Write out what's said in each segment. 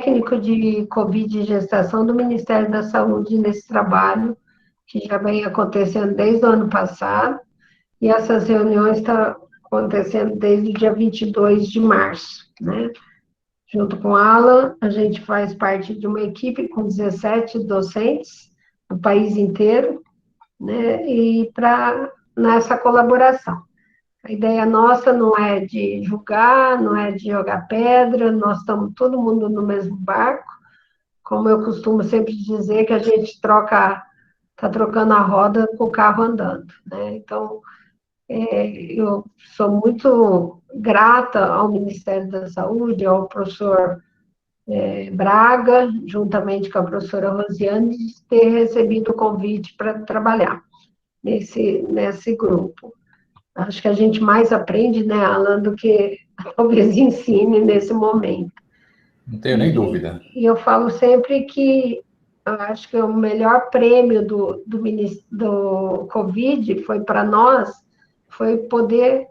técnico de Covid e gestação do Ministério da Saúde nesse trabalho, que já vem acontecendo desde o ano passado, e essas reuniões estão acontecendo desde o dia 22 de março, né? Junto com a Alan, a gente faz parte de uma equipe com 17 docentes do país inteiro, né? E nessa colaboração. A ideia nossa não é de julgar, não é de jogar pedra, nós estamos todo mundo no mesmo barco, como eu costumo sempre dizer, que a gente está trocando a roda com o carro andando, né? Então, eu sou muito grata ao Ministério da Saúde, ao professor Braga, juntamente com a professora Rosiane, de ter recebido o convite para trabalhar nesse grupo. Acho que a gente mais aprende, né, Alan, do que talvez ensine nesse momento. Não tenho nem dúvida. E eu falo sempre que eu acho que o melhor prêmio do Covid foi para nós, foi poder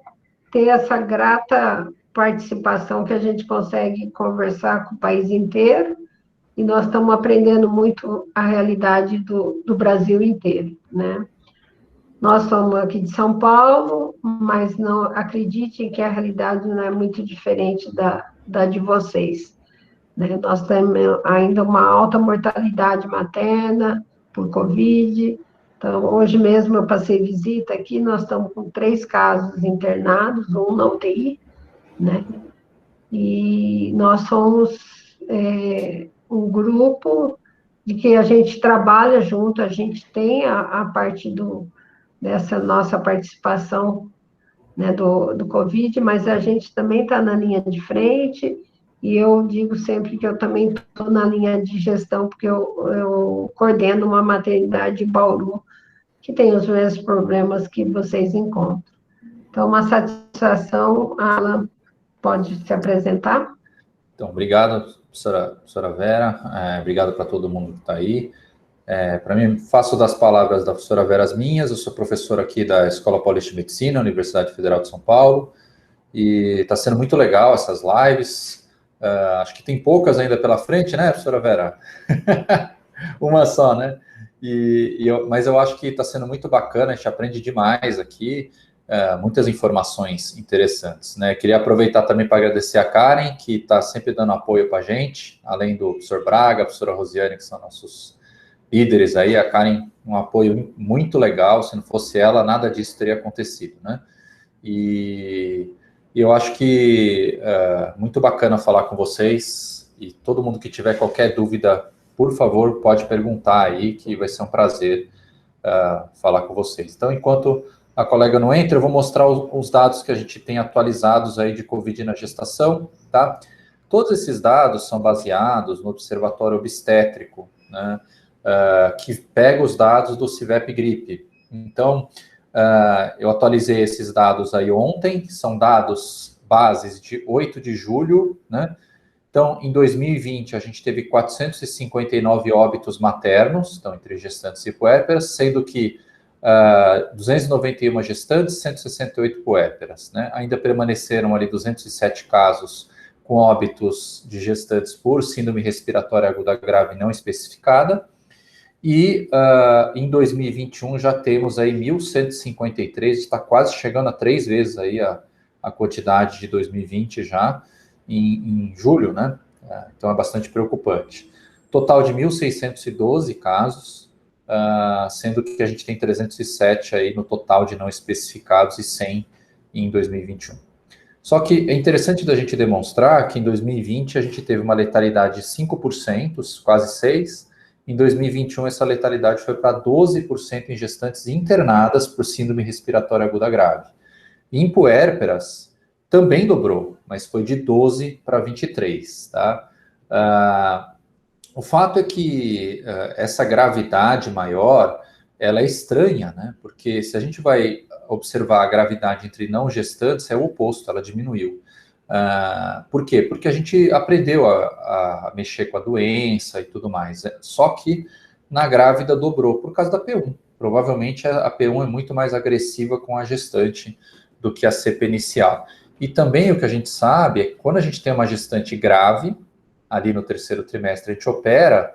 ter essa grata participação que a gente consegue conversar com o país inteiro, e nós estamos aprendendo muito a realidade do Brasil inteiro, né? Nós somos aqui de São Paulo, mas não acreditem que a realidade não é muito diferente da de vocês, né? Nós temos ainda uma alta mortalidade materna por Covid. Então, hoje mesmo eu passei visita aqui, nós estamos com 3 casos internados, um na UTI, né? E nós somos um grupo de que a gente trabalha junto, a gente tem a parte dessa nossa participação, né, do Covid, mas a gente também está na linha de frente, e eu digo sempre que eu também estou na linha de gestão, porque eu coordeno uma maternidade em Bauru, que tem os mesmos problemas que vocês encontram. Então, uma satisfação. Alan, pode se apresentar? Então, obrigado, professora Vera, obrigado para todo mundo que está aí. Para mim, faço das palavras da professora Vera as minhas. Eu sou professor aqui da Escola Paulista de Medicina, Universidade Federal de São Paulo, e está sendo muito legal essas lives. Acho que tem poucas ainda pela frente, né, professora Vera? Uma só, né? Mas eu acho que está sendo muito bacana, a gente aprende demais aqui, muitas informações interessantes, né? Queria aproveitar também para agradecer a Karen, que está sempre dando apoio para a gente, além do professor Braga, a professora Rosiane, que são nossos líderes aí. A Karen, um apoio muito legal, se não fosse ela, nada disso teria acontecido, né? E eu acho que muito bacana falar com vocês, e todo mundo que tiver qualquer dúvida, por favor, pode perguntar aí, que vai ser um prazer falar com vocês. Então, enquanto a colega não entra, eu vou mostrar os dados que a gente tem atualizados aí de Covid na gestação, tá? Todos esses dados são baseados no Observatório Obstétrico, né? Que pega os dados do CIVEP Gripe. Então, eu atualizei esses dados aí ontem, são dados bases de 8 de julho, né? Então, em 2020, a gente teve 459 óbitos maternos, então, entre gestantes e puérperas, sendo que 291 gestantes, 168 puérperas, né? Ainda permaneceram ali 207 casos com óbitos de gestantes por síndrome respiratória aguda grave não especificada. E em 2021 já temos aí 1.153, está quase chegando a 3 vezes aí a quantidade de 2020 já, em julho, né? Então é bastante preocupante. Total de 1.612 casos, sendo que a gente tem 307 aí no total de não especificados e 100 em 2021. Só que é interessante da gente demonstrar que em 2020 a gente teve uma letalidade de 5%, quase 6%. Em 2021, essa letalidade foi para 12% em gestantes internadas por síndrome respiratória aguda grave. E em puérperas, também dobrou, mas foi de 12 para 23, tá? O fato é que essa gravidade maior, ela é estranha, né? Porque se a gente vai observar a gravidade entre não gestantes, é o oposto, ela diminuiu. Por quê? Porque a gente aprendeu a mexer com a doença e tudo mais. Só que na grávida dobrou por causa da P1. Provavelmente a P1 é muito mais agressiva com a gestante do que a cepa inicial. E também o que a gente sabe é que quando a gente tem uma gestante grave, ali no terceiro trimestre a gente opera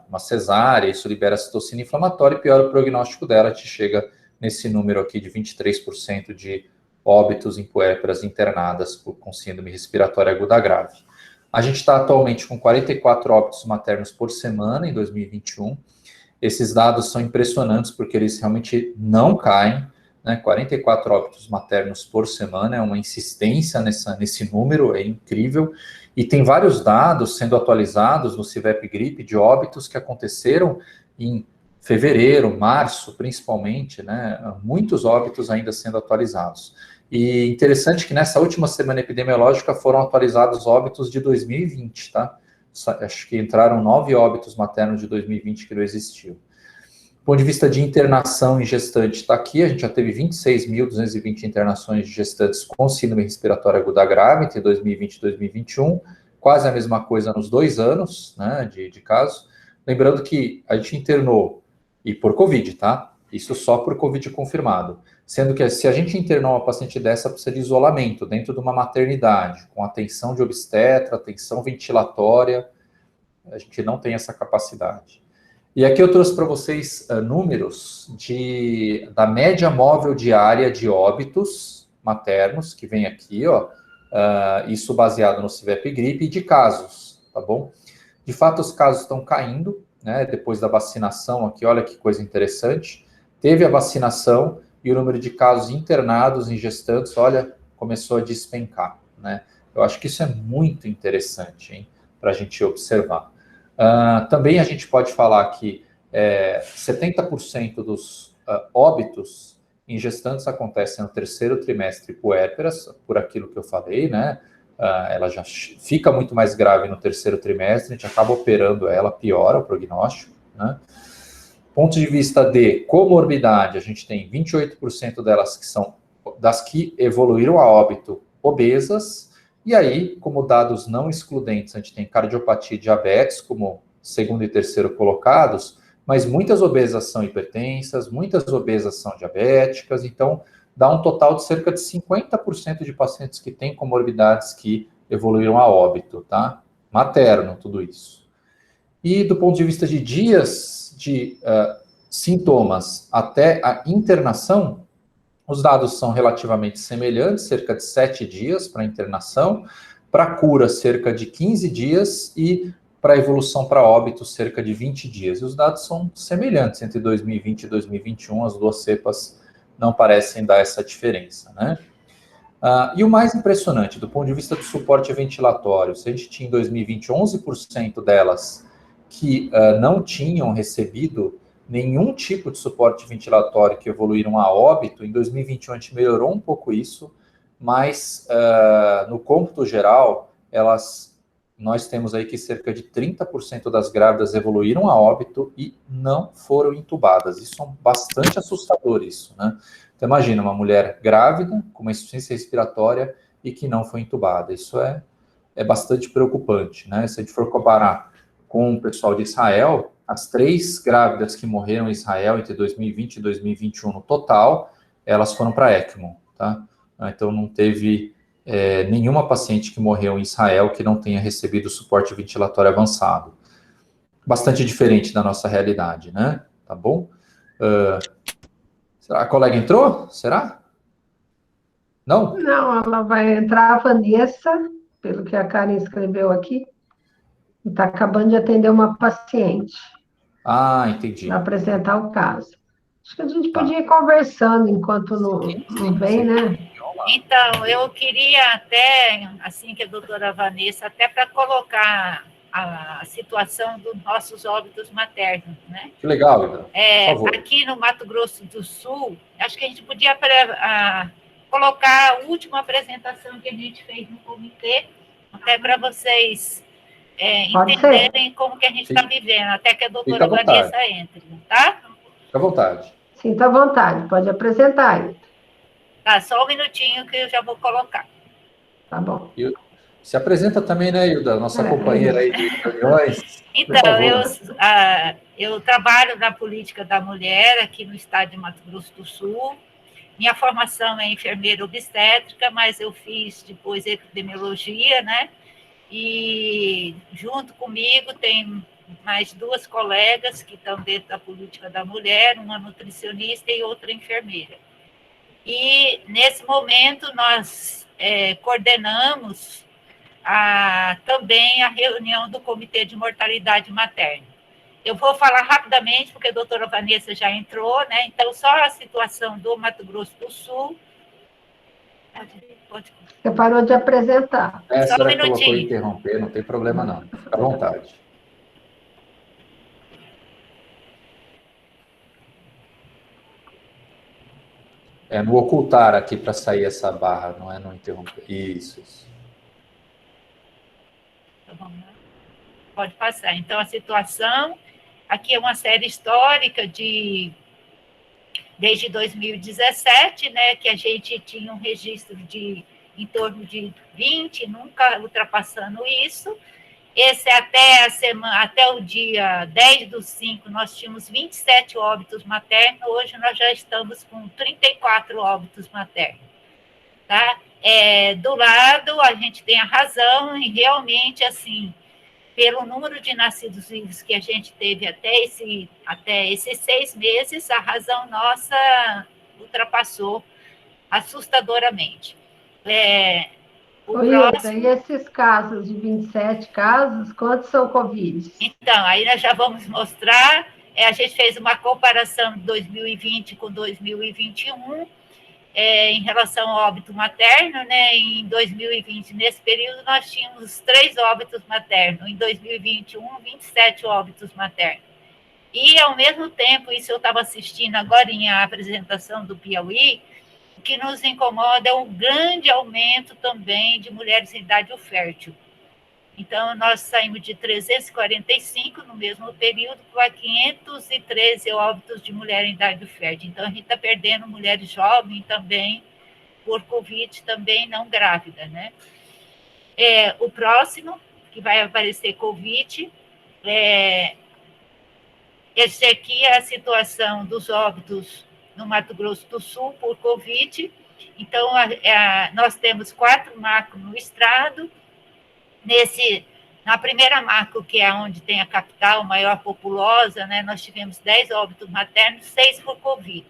uma cesárea, isso libera citocina inflamatória e piora o prognóstico dela, a gente chega nesse número aqui de 23% de óbitos em puérperas internadas com síndrome respiratória aguda grave. A gente está atualmente com 44 óbitos maternos por semana em 2021. Esses dados são impressionantes porque eles realmente não caem, né? 44 óbitos maternos por semana é uma insistência nesse número, é incrível. E tem vários dados sendo atualizados no CIVEP Gripe de óbitos que aconteceram em fevereiro, março, principalmente, né? Muitos óbitos ainda sendo atualizados. E interessante que nessa última semana epidemiológica foram atualizados óbitos de 2020, tá? Acho que entraram 9 óbitos maternos de 2020 que não existiam. Do ponto de vista de internação em gestante, está aqui, a gente já teve 26.220 internações de gestantes com síndrome respiratória aguda grave entre 2020 e 2021, quase a mesma coisa nos 2 anos, né, de caso. Lembrando que a gente internou, e por Covid, tá? Isso só por Covid confirmado. Sendo que se a gente internou uma paciente dessa, precisa de isolamento dentro de uma maternidade, com atenção de obstetra, atenção ventilatória, a gente não tem essa capacidade. E aqui eu trouxe para vocês números da média móvel diária de óbitos maternos, que vem aqui, ó, isso baseado no CIVEP Gripe, e de casos, tá bom? De fato, os casos estão caindo, né, depois da vacinação aqui, olha que coisa interessante. Teve a vacinação e o número de casos internados em gestantes, olha, começou a despencar, né? Eu acho que isso é muito interessante, hein, para a gente observar. Também a gente pode falar que 70% dos óbitos em gestantes acontecem no terceiro trimestre puérperas, por aquilo que eu falei, né? Ela já fica muito mais grave no terceiro trimestre, a gente acaba operando ela, piora o prognóstico, né? Ponto de vista de comorbidade, a gente tem 28% delas que são das que evoluíram a óbito obesas, e aí, como dados não excludentes, a gente tem cardiopatia e diabetes como segundo e terceiro colocados, mas muitas obesas são hipertensas, muitas obesas são diabéticas, então dá um total de cerca de 50% de pacientes que têm comorbidades que evoluíram a óbito, tá? Materno, tudo isso. E do ponto de vista de dias de sintomas até a internação, os dados são relativamente semelhantes, cerca de 7 dias para internação, para cura, cerca de 15 dias, e para evolução para óbito, cerca de 20 dias. E os dados são semelhantes entre 2020 e 2021, as duas cepas não parecem dar essa diferença, né? E o mais impressionante, do ponto de vista do suporte ventilatório, se a gente tinha em 2020 11% delas que não tinham recebido nenhum tipo de suporte ventilatório que evoluíram a óbito, em 2021 a gente melhorou um pouco isso, mas no cômputo geral, nós temos aí que cerca de 30% das grávidas evoluíram a óbito e não foram intubadas. Isso é bastante assustador, isso, né? Então, imagina uma mulher grávida, com uma insuficiência respiratória e que não foi intubada. Isso é bastante preocupante, né? Se a gente for comparar com o pessoal de Israel, as 3 grávidas que morreram em Israel entre 2020 e 2021 no total, elas foram para ECMO, tá? Então, não teve nenhuma paciente que morreu em Israel que não tenha recebido suporte ventilatório avançado. Bastante diferente da nossa realidade, né? Tá bom? A colega entrou? Será? Não? Não, ela vai entrar, a Vanessa, pelo que a Karen escreveu aqui, está acabando de atender uma paciente Entendi. para apresentar o caso. Acho que a gente Tá. podia ir conversando enquanto não vem, né? Então, eu queria até, assim que a doutora Vanessa, até para colocar a situação dos nossos óbitos maternos, né? Que legal, Ida. Por favor. Aqui no Mato Grosso do Sul, acho que a gente podia colocar a última apresentação que a gente fez no comitê, até para vocês entenderem como que a gente está vivendo, até que a doutora Vanessa entre, tá? Fica à vontade. Sinta à vontade, pode apresentar aí. Tá, só um minutinho que eu já vou colocar. Tá bom. Se apresenta também, né, Hilda, nossa companheira aí de reuniões. Então, eu trabalho na política da mulher aqui no estado de Mato Grosso do Sul. Minha formação é enfermeira obstétrica, mas eu fiz depois epidemiologia, né? e junto comigo tem mais 2 colegas que estão dentro da política da mulher, uma nutricionista e outra enfermeira. E, nesse momento, nós coordenamos também a reunião do Comitê de Mortalidade Materna. Eu vou falar rapidamente, porque a doutora Vanessa já entrou, né? Então, só a situação do Mato Grosso do Sul. Você parou de apresentar. A Só um senhora colocou minutinho. interromper, não tem problema não. Fica à vontade. É no ocultar aqui para sair essa barra, não é no interromper. Isso. Então, vamos lá. Pode passar. Então, a situação, aqui é uma série histórica desde 2017, né, que a gente tinha um registro de em torno de 20, nunca ultrapassando isso. Esse até o dia 10/5, nós tínhamos 27 óbitos maternos, hoje nós já estamos com 34 óbitos maternos. Tá? Do lado, a gente tem a razão, e realmente, assim, pelo número de nascidos vivos que a gente teve até esses 6 meses, a razão nossa ultrapassou assustadoramente. Ilda, e esses casos de 27 casos, quantos são Covid? Então, aí nós já vamos mostrar, a gente fez uma comparação de 2020 com 2021, em relação ao óbito materno, né? Em 2020, nesse período, nós tínhamos 3 óbitos maternos, em 2021, 27 óbitos maternos. E, ao mesmo tempo, isso eu estava assistindo agora em a apresentação do Piauí, o que nos incomoda é o grande aumento também de mulheres em idade fértil. Então, nós saímos de 345 no mesmo período para 513 óbitos de mulher em idade fértil. Então, a gente está perdendo mulheres jovens também, por Covid, também não grávida, né? O próximo, que vai aparecer Covid, esse aqui é a situação dos óbitos no Mato Grosso do Sul por Covid. Então, nós temos 4 macros no estado. Na primeira macro, que é onde tem a capital maior populosa, né, nós tivemos 10 óbitos maternos, 6 por Covid.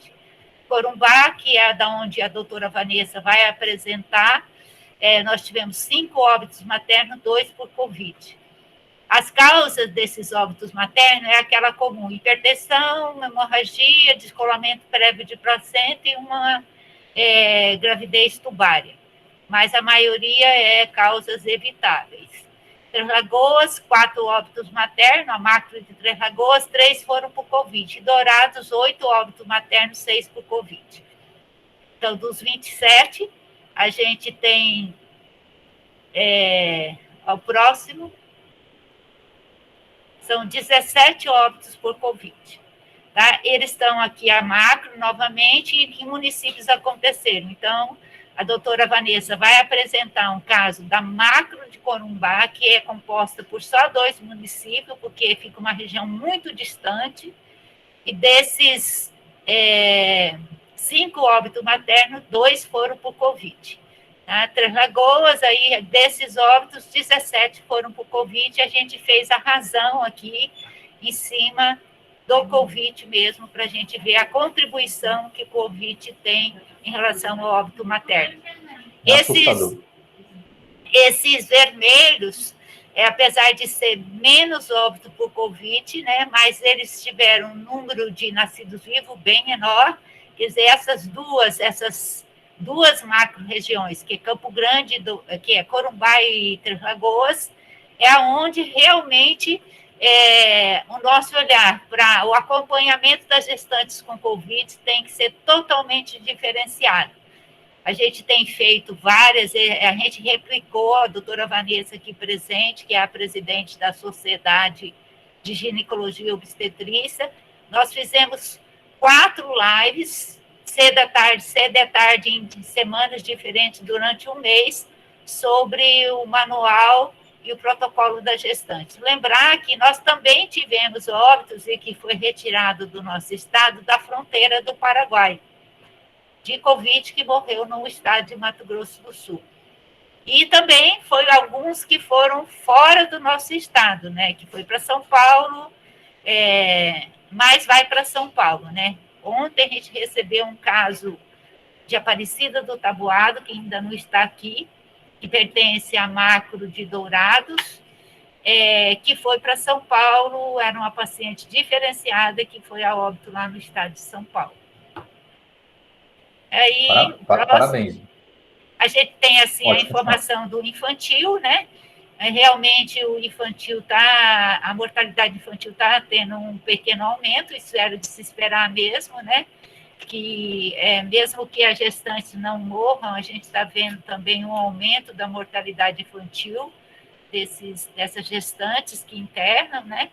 Corumbá, que é da onde a doutora Vanessa vai apresentar, nós tivemos 5 óbitos maternos, 2 por Covid. As causas desses óbitos maternos é aquela comum: hipertensão, hemorragia, descolamento prévio de placenta e uma gravidez tubária. Mas a maioria é causas evitáveis. Três Lagoas, 4 óbitos maternos, a macro de Três Lagoas, 3 foram por Covid. Dourados, 8 óbitos maternos, 6 por Covid. Então, dos 27, a gente tem o próximo, são 17 óbitos por Covid. Tá? Eles estão aqui a macro, novamente, e em que municípios aconteceram. Então, a doutora Vanessa vai apresentar um caso da macro de Corumbá, que é composta por só 2 municípios, porque fica uma região muito distante, e desses 5 óbitos maternos, 2 foram por Covid. Tá? Três Lagoas, aí, desses óbitos, 17 foram por Covid, a gente fez a razão aqui em cima do Covid mesmo, para a gente ver a contribuição que o Covid tem em relação ao óbito materno. Esses vermelhos, apesar de ser menos óbito por Covid, né, mas eles tiveram um número de nascidos vivos bem menor. Quer dizer, essas duas macro-regiões, que é Campo Grande, que é Corumbá e Três Lagoas, é onde realmente o nosso olhar para o acompanhamento das gestantes com Covid tem que ser totalmente diferenciado. A gente tem feito várias, a gente replicou, a doutora Vanessa aqui presente, que é a presidente da Sociedade de Ginecologia e Obstetrícia, nós fizemos 4 lives, cedo à tarde, em semanas diferentes, durante um mês, sobre o manual e o protocolo da gestante. Lembrar que nós também tivemos óbitos, e que foi retirado do nosso estado, da fronteira do Paraguai, de Covid, que morreu no estado de Mato Grosso do Sul. E também foi alguns que foram fora do nosso estado, né? Que foi para São Paulo, mas vai para São Paulo, né? Ontem a gente recebeu um caso de Aparecida do Taboado, que ainda não está aqui, que pertence à Macro de Dourados, que foi para São Paulo, era uma paciente diferenciada que foi a óbito lá no estado de São Paulo. Aí, parabéns. A gente tem, assim, Ótimo, a informação do infantil, né? Realmente o infantil a mortalidade infantil está tendo um pequeno aumento, isso era de se esperar mesmo, né? Que mesmo que as gestantes não morram, a gente está vendo também um aumento da mortalidade infantil dessas gestantes que internam, né?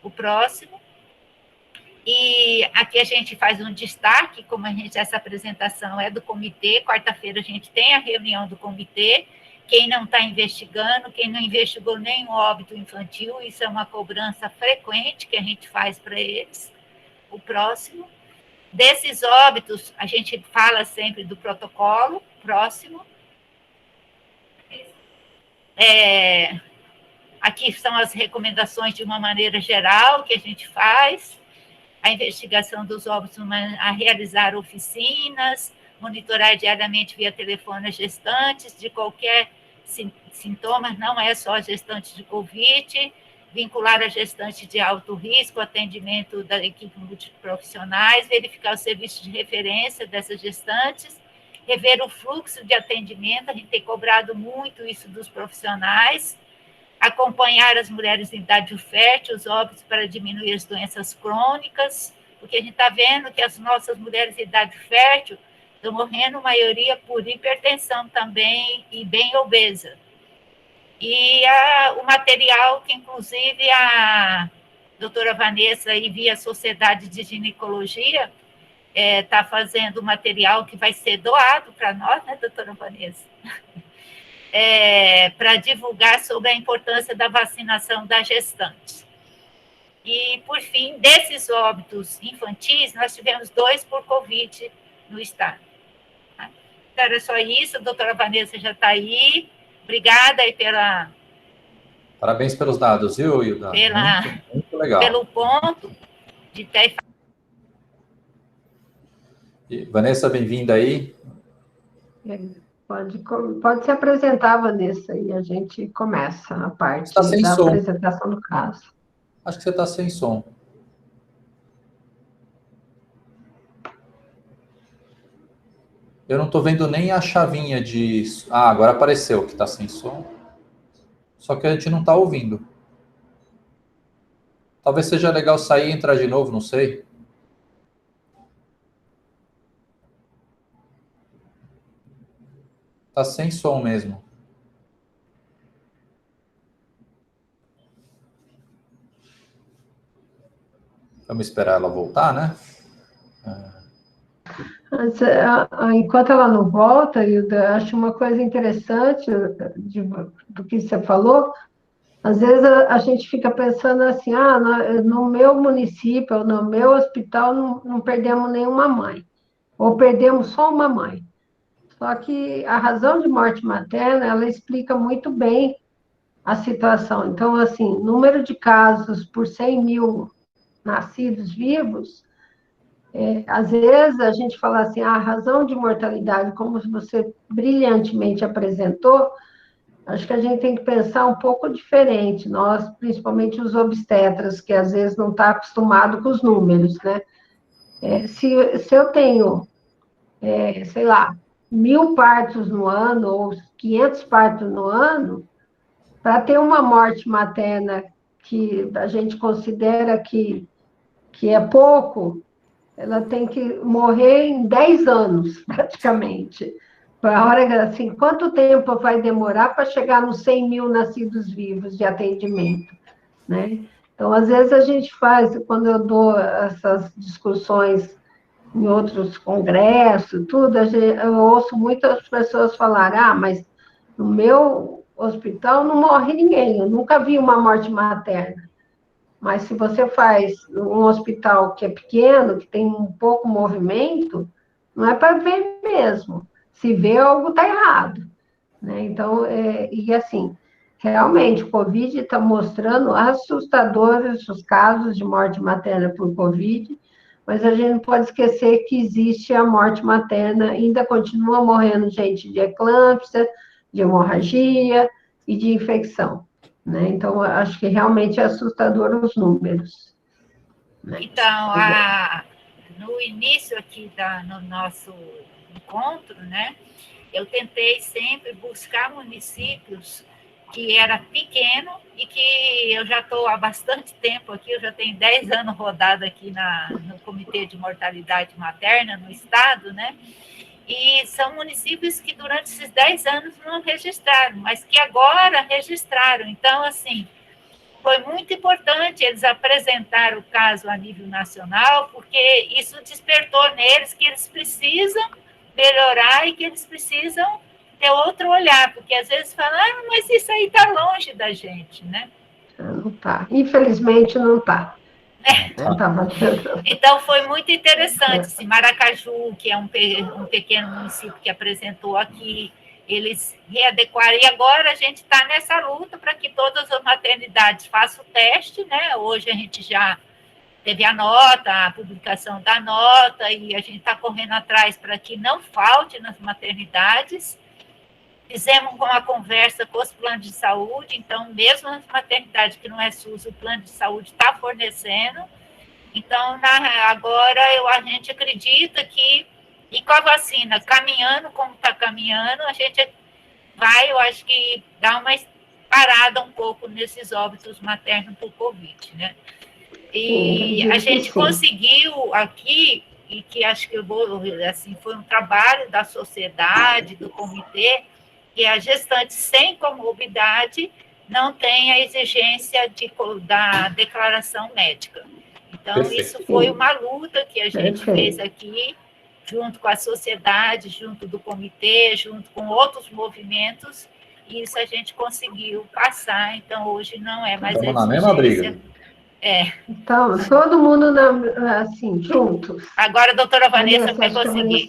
O próximo. E aqui a gente faz um destaque, como essa apresentação é do comitê, quarta-feira a gente tem a reunião do comitê, quem não está investigando, quem não investigou nenhum óbito infantil, isso é uma cobrança frequente que a gente faz para eles. O próximo. Desses óbitos, a gente fala sempre do protocolo. Próximo. Aqui são as recomendações de uma maneira geral que a gente faz. A investigação dos óbitos, a realizar oficinas, monitorar diariamente via telefone as gestantes de qualquer sintoma, não é só gestantes de Covid, vincular a gestante de alto risco, atendimento da equipe multiprofissionais, verificar o serviço de referência dessas gestantes, rever o fluxo de atendimento, a gente tem cobrado muito isso dos profissionais, acompanhar as mulheres em idade fértil, os óbitos para diminuir as doenças crônicas, porque a gente está vendo que as nossas mulheres em idade fértil estão morrendo, a maioria, por hipertensão também, e bem obesa. E o material que, inclusive, a doutora Vanessa, aí, via Sociedade de Ginecologia, está fazendo material que vai ser doado para nós, né, doutora Vanessa? Para divulgar sobre a importância da vacinação das gestantes. E, por fim, desses óbitos infantis, nós tivemos 2 por Covid no estado. Então, era só isso, a doutora Vanessa já está aí. Obrigada aí pela... Parabéns pelos dados, viu, Hilda? Muito legal. Pelo ponto de ter... Vanessa, bem-vinda aí. Pode se apresentar, Vanessa, e a gente começa a parte da apresentação do caso. Acho que você está sem som. Eu não estou vendo nem a chavinha de... Ah, agora apareceu que está sem som. Só que a gente não está ouvindo. Talvez seja legal sair e entrar de novo, não sei. Tá sem som mesmo. Vamos esperar ela voltar, né? Enquanto ela não volta, eu acho uma coisa interessante do que você falou. Às vezes a gente fica pensando assim, no meu município, no meu hospital, não perdemos nenhuma mãe. Ou perdemos só uma mãe. Só que a razão de morte materna, ela explica muito bem a situação. Então, assim, número de casos por 100 mil nascidos vivos, às vezes a gente fala assim, a razão de mortalidade, como você brilhantemente apresentou, acho que a gente tem que pensar um pouco diferente, nós, principalmente os obstetras, que às vezes não está acostumado com os números, né? Se eu tenho, sei lá, 1.000 partos no ano, ou 500 partos no ano, para ter uma morte materna que a gente considera que é pouco, ela tem que morrer em 10 anos, praticamente. A hora, assim, quanto tempo vai demorar para chegar nos 100 mil nascidos vivos de atendimento, né? Então, às vezes a gente faz, quando eu dou essas discussões em outros congressos, tudo, eu ouço muitas pessoas falarem, mas no meu hospital não morre ninguém, eu nunca vi uma morte materna. Mas se você faz um hospital que é pequeno, que tem um pouco movimento, não é para ver mesmo. Se vê, algo está errado. né? Então, e assim, realmente, o Covid está mostrando assustadores os casos de morte materna por Covid, mas a gente não pode esquecer que existe a morte materna, ainda continua morrendo gente de eclâmpsia, de hemorragia e de infecção, né? Então, acho que realmente é assustador os números, né? Então, no início aqui no nosso encontro, né, eu tentei sempre buscar municípios que era pequeno e que eu já estou há bastante tempo aqui, eu já tenho 10 anos rodado aqui no Comitê de Mortalidade Materna no estado, né? E são municípios que durante esses 10 anos não registraram, mas que agora registraram. Então, assim, foi muito importante eles apresentar o caso a nível nacional, porque isso despertou neles que eles precisam melhorar e que eles precisam ter outro olhar, porque às vezes falam, mas isso aí está longe da gente, né? Não está. Infelizmente, não está. Então, foi muito interessante. Assim, Maracaju, que é um pequeno município que apresentou aqui, eles readequaram. E agora a gente está nessa luta para que todas as maternidades façam o teste, né? Hoje a gente já teve a publicação da nota, e a gente está correndo atrás para que não falte nas maternidades. Fizemos uma conversa com os planos de saúde, então, mesmo nas maternidades que não é SUS, o plano de saúde está fornecendo. Então, agora, a gente acredita que, e com a vacina caminhando como está caminhando, a gente vai, eu acho que, dar uma parada um pouco nesses óbitos maternos por Covid, né? E a gente conseguiu aqui, e que acho que assim, foi um trabalho da sociedade, do comitê, que a gestante sem comorbidade não tem a exigência da declaração médica. Então, isso foi uma luta que a gente fez aqui, junto com a sociedade, junto do comitê, junto com outros movimentos, e isso a gente conseguiu passar. Então, hoje não é mais Estamos na mesma briga. Então, todo mundo assim, juntos. Agora a doutora Vanessa vai conseguir.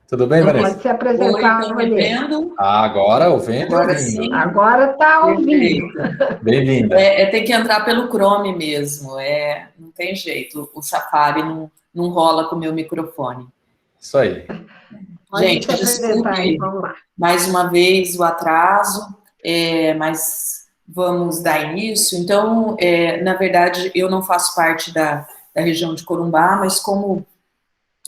Tudo bem, Vanessa? Pode se apresentar, Oi, me vendo? Agora ouvindo. Agora sim. Agora está ouvindo. Bem-vinda. Tem que entrar pelo Chrome mesmo, não tem jeito. O Safari não rola com o meu microfone. Isso aí. Gente, desculpe mais uma vez o atraso, mas vamos dar início. Então, na verdade, eu não faço parte da região de Corumbá, mas como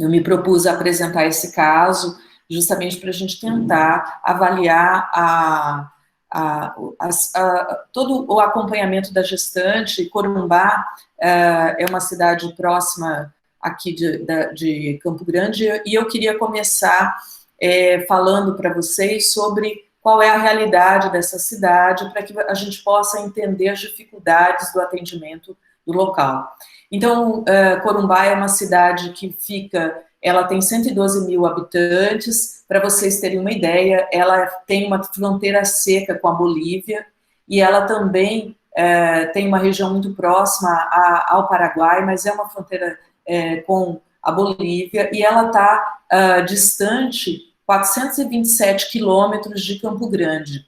eu me propus a apresentar esse caso justamente para a gente tentar avaliar todo o acompanhamento da gestante. Corumbá é uma cidade próxima aqui de Campo Grande, e eu queria começar falando para vocês sobre qual é a realidade dessa cidade, para que a gente possa entender as dificuldades do atendimento do local. Então, Corumbá é uma cidade que ela tem 112 mil habitantes. Para vocês terem uma ideia, ela tem uma fronteira seca com a Bolívia, e ela também tem uma região muito próxima ao Paraguai, mas é uma fronteira com a Bolívia, e ela está distante 427 quilômetros de Campo Grande.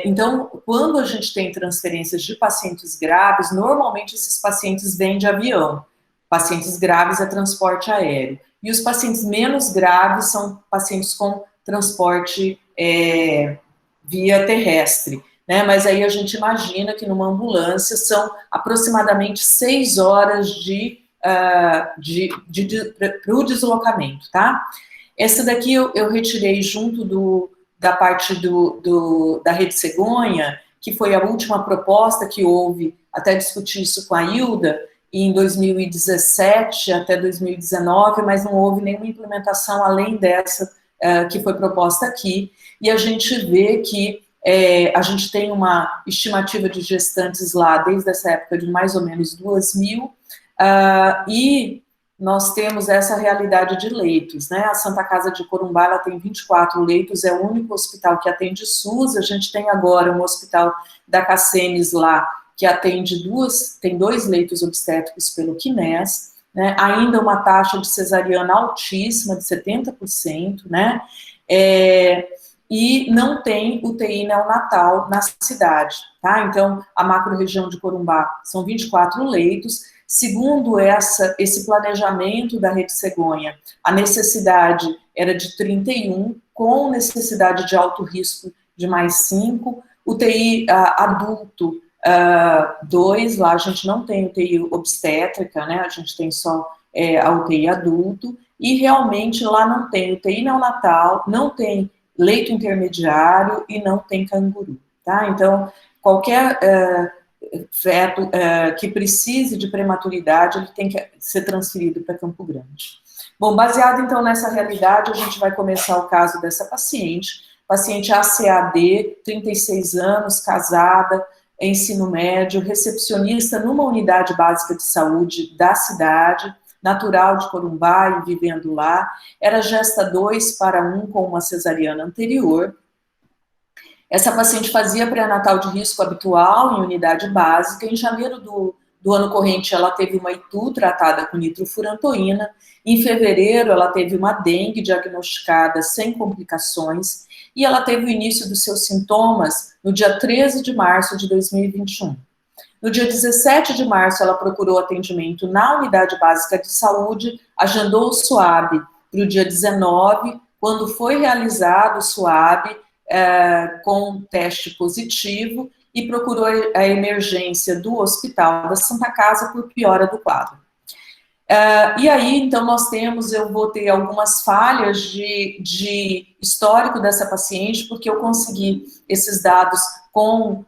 Então, quando a gente tem transferências de pacientes graves, normalmente esses pacientes vêm de avião. Pacientes graves é transporte aéreo. E os pacientes menos graves são pacientes com transporte via terrestre, né? Mas aí a gente imagina que numa ambulância são aproximadamente 6 horas para o deslocamento, tá? Essa daqui eu retirei junto da parte da Rede Cegonha, que foi a última proposta que houve, até discutir isso com a Hilda, em 2017 até 2019, mas não houve nenhuma implementação além dessa que foi proposta aqui, e a gente vê que a gente tem uma estimativa de gestantes lá, desde essa época, de mais ou menos 2.000, e nós temos essa realidade de leitos, né? A Santa Casa de Corumbá, ela tem 24 leitos, é o único hospital que atende SUS. A gente tem agora um hospital da Cacemes lá, que atende tem 2 leitos obstétricos pelo QNES, né? Ainda uma taxa de cesariana altíssima, de 70%, né? e não tem UTI neonatal na cidade, tá? Então, a macro-região de Corumbá são 24 leitos. Segundo esse planejamento da Rede Cegonha, a necessidade era de 31, com necessidade de alto risco de mais 5, UTI adulto 2, lá a gente não tem UTI obstétrica, né? A gente tem só a UTI adulto, e realmente lá não tem UTI neonatal, não tem leito intermediário e não tem canguru, tá? Então, qualquer feto que precise de prematuridade, ele tem que ser transferido para Campo Grande. Bom, baseado então nessa realidade, a gente vai começar o caso dessa paciente ACAD, 36 anos, casada, ensino médio, recepcionista numa unidade básica de saúde da cidade, natural de Corumbá e vivendo lá, era gesta 2/1 com uma cesariana anterior. Essa paciente fazia pré-natal de risco habitual em unidade básica. Em janeiro do ano corrente, ela teve uma ITU tratada com nitrofurantoína. Em fevereiro, ela teve uma dengue diagnosticada sem complicações. E ela teve o início dos seus sintomas no dia 13 de março de 2021. No dia 17 de março, ela procurou atendimento na unidade básica de saúde, agendou o SUAB para o dia 19, quando foi realizado o SUAB com teste positivo, e procurou a emergência do Hospital da Santa Casa por piora do quadro. E aí, então, eu vou ter algumas falhas de histórico dessa paciente, porque eu consegui esses dados com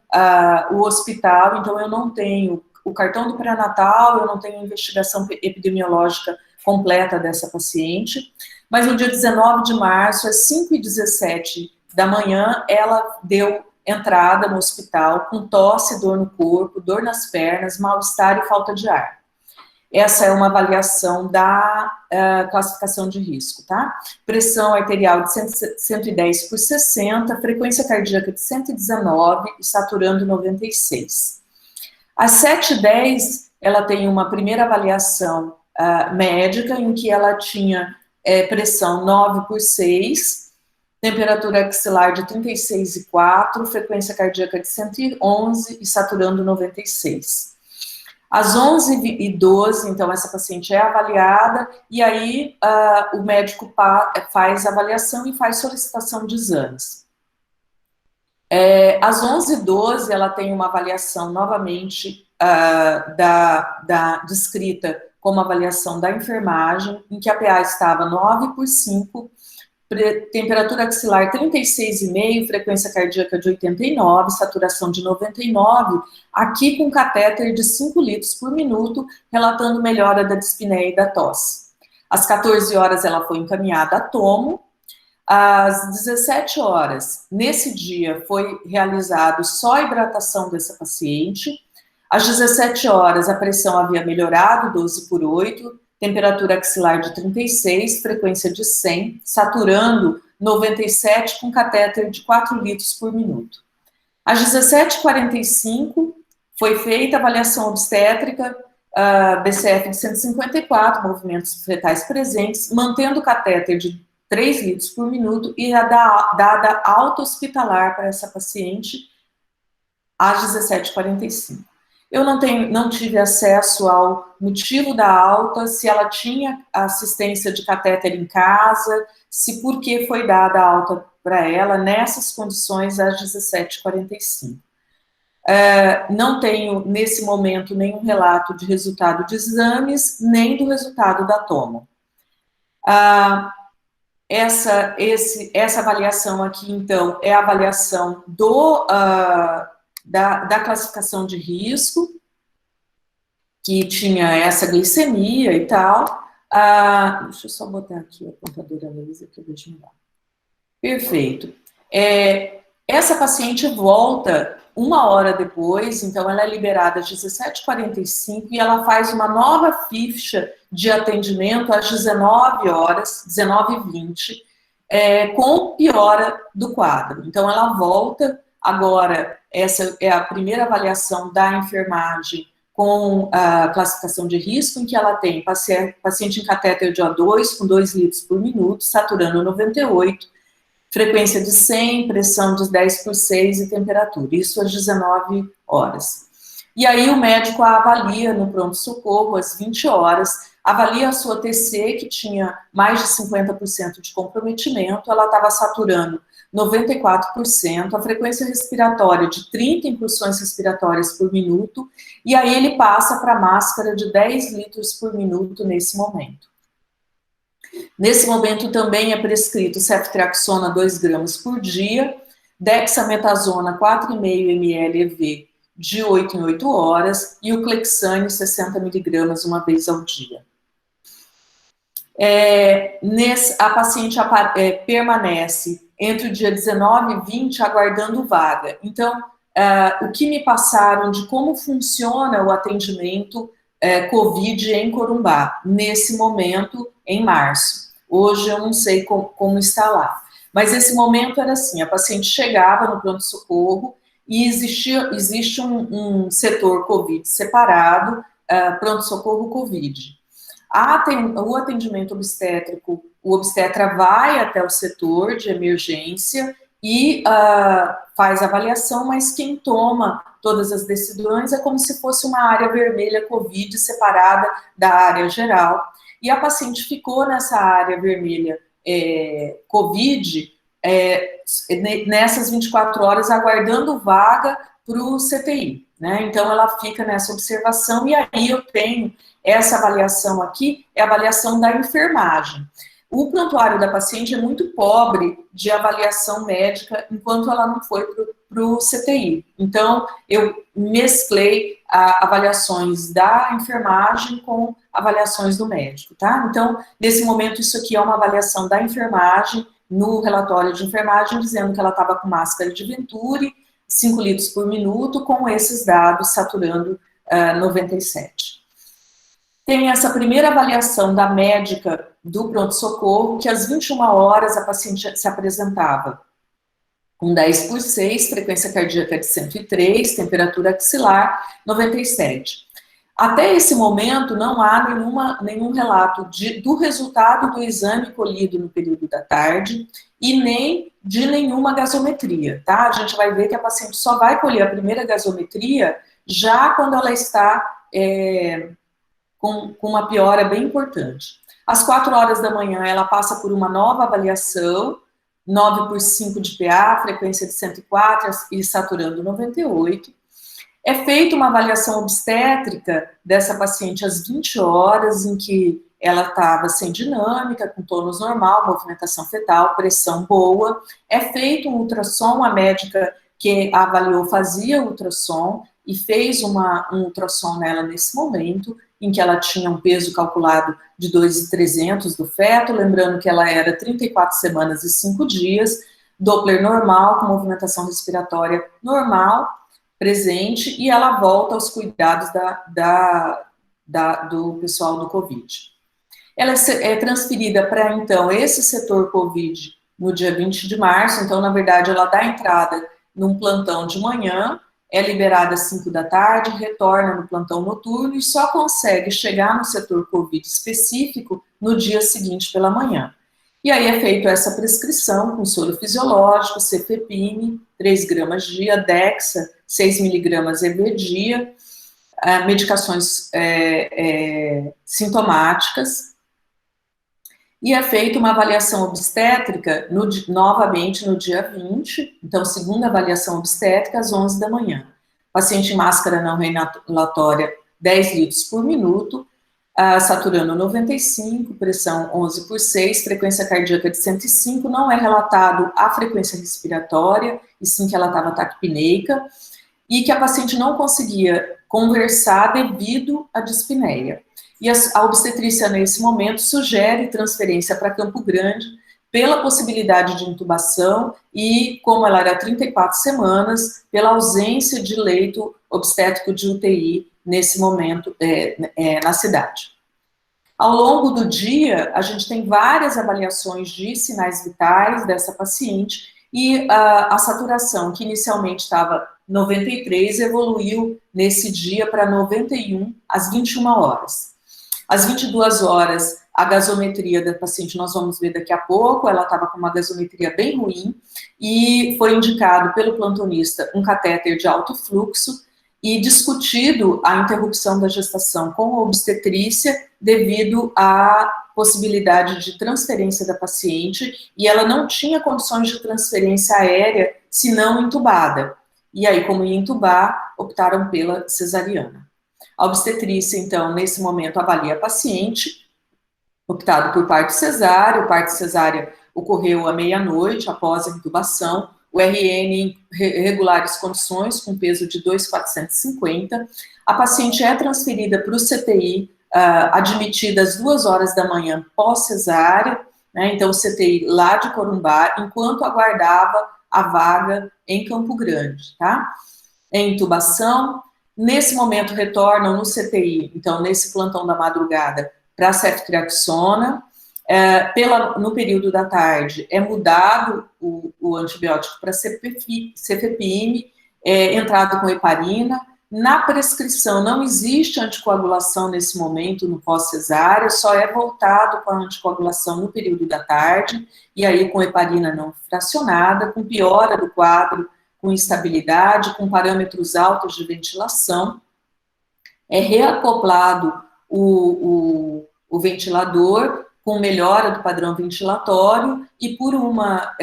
o hospital, então eu não tenho o cartão do pré-natal, eu não tenho a investigação epidemiológica completa dessa paciente, mas no dia 19 de março, às 5h17 da manhã, ela deu entrada no hospital com tosse, dor no corpo, dor nas pernas, mal-estar e falta de ar. Essa é uma avaliação da classificação de risco, tá? Pressão arterial de 110/60, frequência cardíaca de 119 e saturando 96. Às 7h10, ela tem uma primeira avaliação médica, em que ela tinha pressão 9/6, temperatura axilar de 36,4, frequência cardíaca de 111 e saturando 96. Às 11h12, então, essa paciente é avaliada, e aí o médico faz a avaliação e faz solicitação de exames. Às 11h12, ela tem uma avaliação novamente descrita como avaliação da enfermagem, em que a PA estava 9/5, temperatura axilar 36,5, frequência cardíaca de 89, saturação de 99, aqui com catéter de 5 litros por minuto, relatando melhora da dispneia e da tosse. Às 14 horas ela foi encaminhada a tomo. Às 17 horas, nesse dia, foi realizado só a hidratação dessa paciente. Às 17 horas, a pressão havia melhorado, 12/8, temperatura axilar de 36, frequência de 100, saturando 97 com catéter de 4 litros por minuto. Às 17h45, foi feita a avaliação obstétrica, BCF de 154, movimentos fetais presentes, mantendo o catéter de 3 litros por minuto e dada alta hospitalar para essa paciente às 17h45. Eu não tive acesso ao motivo da alta, se ela tinha assistência de catéter em casa, se por que foi dada a alta para ela nessas condições às 17h45. Não tenho, nesse momento, nenhum relato de resultado de exames, nem do resultado da tomo. Essa avaliação aqui, então, é a avaliação da classificação de risco, que tinha essa glicemia e tal. Deixa eu só botar aqui a apontadora laser que eu vejo melhor. Perfeito. Essa paciente volta 1 hora depois, então ela é liberada às 17h45 e ela faz uma nova ficha de atendimento às 19 horas, 19h20, com piora do quadro. Então ela volta. Agora, essa é a primeira avaliação da enfermagem com a classificação de risco, em que ela tem paciente em catéter de O2 com 2 litros por minuto, saturando 98, frequência de 100, pressão de 10/6 e temperatura, isso às 19 horas. E aí o médico a avalia no pronto-socorro às 20 horas, avalia a sua TC, que tinha mais de 50% de comprometimento, ela estava saturando 94%, a frequência respiratória de 30 incursões respiratórias por minuto, e aí ele passa para a máscara de 10 litros por minuto nesse momento. Nesse momento também é prescrito ceftriaxona 2 gramas por dia, dexametasona 4,5 ml EV de 8 em 8 horas e o Clexane 60 miligramas uma vez ao dia. A paciente permanece entre o dia 19 e 20 aguardando vaga. Então, o que me passaram de como funciona o atendimento COVID em Corumbá, nesse momento, em março. Hoje eu não sei como está lá. Mas esse momento era assim, a paciente chegava no pronto-socorro e existe um setor COVID separado, pronto-socorro COVID. O atendimento obstétrico, o obstetra vai até o setor de emergência e faz a avaliação, mas quem toma todas as decisões é como se fosse uma área vermelha COVID separada da área geral. E a paciente ficou nessa área vermelha COVID nessas 24 horas aguardando vaga para o CTI, né? Então ela fica nessa observação e aí eu tenho essa avaliação aqui, é a avaliação da enfermagem. O prontuário da paciente é muito pobre de avaliação médica enquanto ela não foi para o CTI. Então, eu mesclei avaliações da enfermagem com avaliações do médico, tá? Então, nesse momento, isso aqui é uma avaliação da enfermagem, no relatório de enfermagem, dizendo que ela estava com máscara de Venturi, 5 litros por minuto, com esses dados saturando 97. Tem essa primeira avaliação da médica do pronto-socorro, que às 21 horas a paciente se apresentava com 10/6, frequência cardíaca de 103, temperatura axilar 97. Até esse momento não há nenhum relato do resultado do exame colhido no período da tarde e nem de nenhuma gasometria, tá? A gente vai ver que a paciente só vai colher a primeira gasometria já quando ela está com uma piora bem importante. Às 4 horas da manhã, ela passa por uma nova avaliação, 9/5 de PA, frequência de 104 e saturando 98. É feita uma avaliação obstétrica dessa paciente às 20 horas, em que ela estava sem dinâmica, com tônus normal, movimentação fetal, pressão boa. É feito um ultrassom, a médica que a avaliou fazia ultrassom e fez um ultrassom nela nesse momento, em que ela tinha um peso calculado de 2.300 do feto, lembrando que ela era 34 semanas e 5 dias, Doppler normal, com movimentação respiratória normal, presente, e ela volta aos cuidados do pessoal do COVID. Ela é transferida para, então, esse setor COVID no dia 20 de março, então, na verdade, ela dá entrada num plantão de manhã, é liberada às 5 da tarde, retorna no plantão noturno e só consegue chegar no setor COVID específico no dia seguinte pela manhã. E aí é feita essa prescrição com soro fisiológico, cefepime, 3 gramas dia, Dexa, 6 miligramas EV dia, medicações sintomáticas, e é feita uma avaliação obstétrica novamente no dia 20, então segunda avaliação obstétrica às 11 da manhã. Paciente em máscara não reinatória 10 litros por minuto, saturando 95, pressão 11/6, frequência cardíaca de 105, não é relatado a frequência respiratória, e sim que ela estava taquipneica, e que a paciente não conseguia conversar devido à dispneia. E a obstetrícia, nesse momento, sugere transferência para Campo Grande pela possibilidade de intubação e, como ela era 34 semanas, pela ausência de leito obstétrico de UTI nesse momento na cidade. Ao longo do dia, a gente tem várias avaliações de sinais vitais dessa paciente e a saturação, que inicialmente estava 93, evoluiu nesse dia para 91 às 21 horas. Às 22 horas, A gasometria da paciente, nós vamos ver daqui a pouco, ela estava com uma gasometria bem ruim, e foi indicado pelo plantonista um catéter de alto fluxo, e discutido a interrupção da gestação com a obstetrícia devido à possibilidade de transferência da paciente, e ela não tinha condições de transferência aérea se não entubada. E aí, como ia entubar, optaram pela cesariana. A obstetrícia, então, nesse momento, avalia a paciente, optado por parto cesárea. O parto cesárea ocorreu à meia-noite, após a intubação. O RN em regulares condições, com peso de 2.450. A paciente é transferida para o CTI, admitida às 2 horas da manhã pós-cesárea, né? Então, o CTI lá de Corumbá, enquanto aguardava a vaga em Campo Grande, tá? Em intubação, nesse momento retornam no CTI, então, nesse plantão da madrugada, para a ceftriaxona. No período da tarde, é mudado o antibiótico para cefepime, entrado com heparina. Na prescrição, não existe anticoagulação nesse momento, no pós-cesárea, só é voltado com a anticoagulação no período da tarde, e aí com heparina não fracionada, com piora do quadro, com instabilidade, com parâmetros altos de ventilação. É reacoplado o ventilador, com melhora do padrão ventilatório, e por uma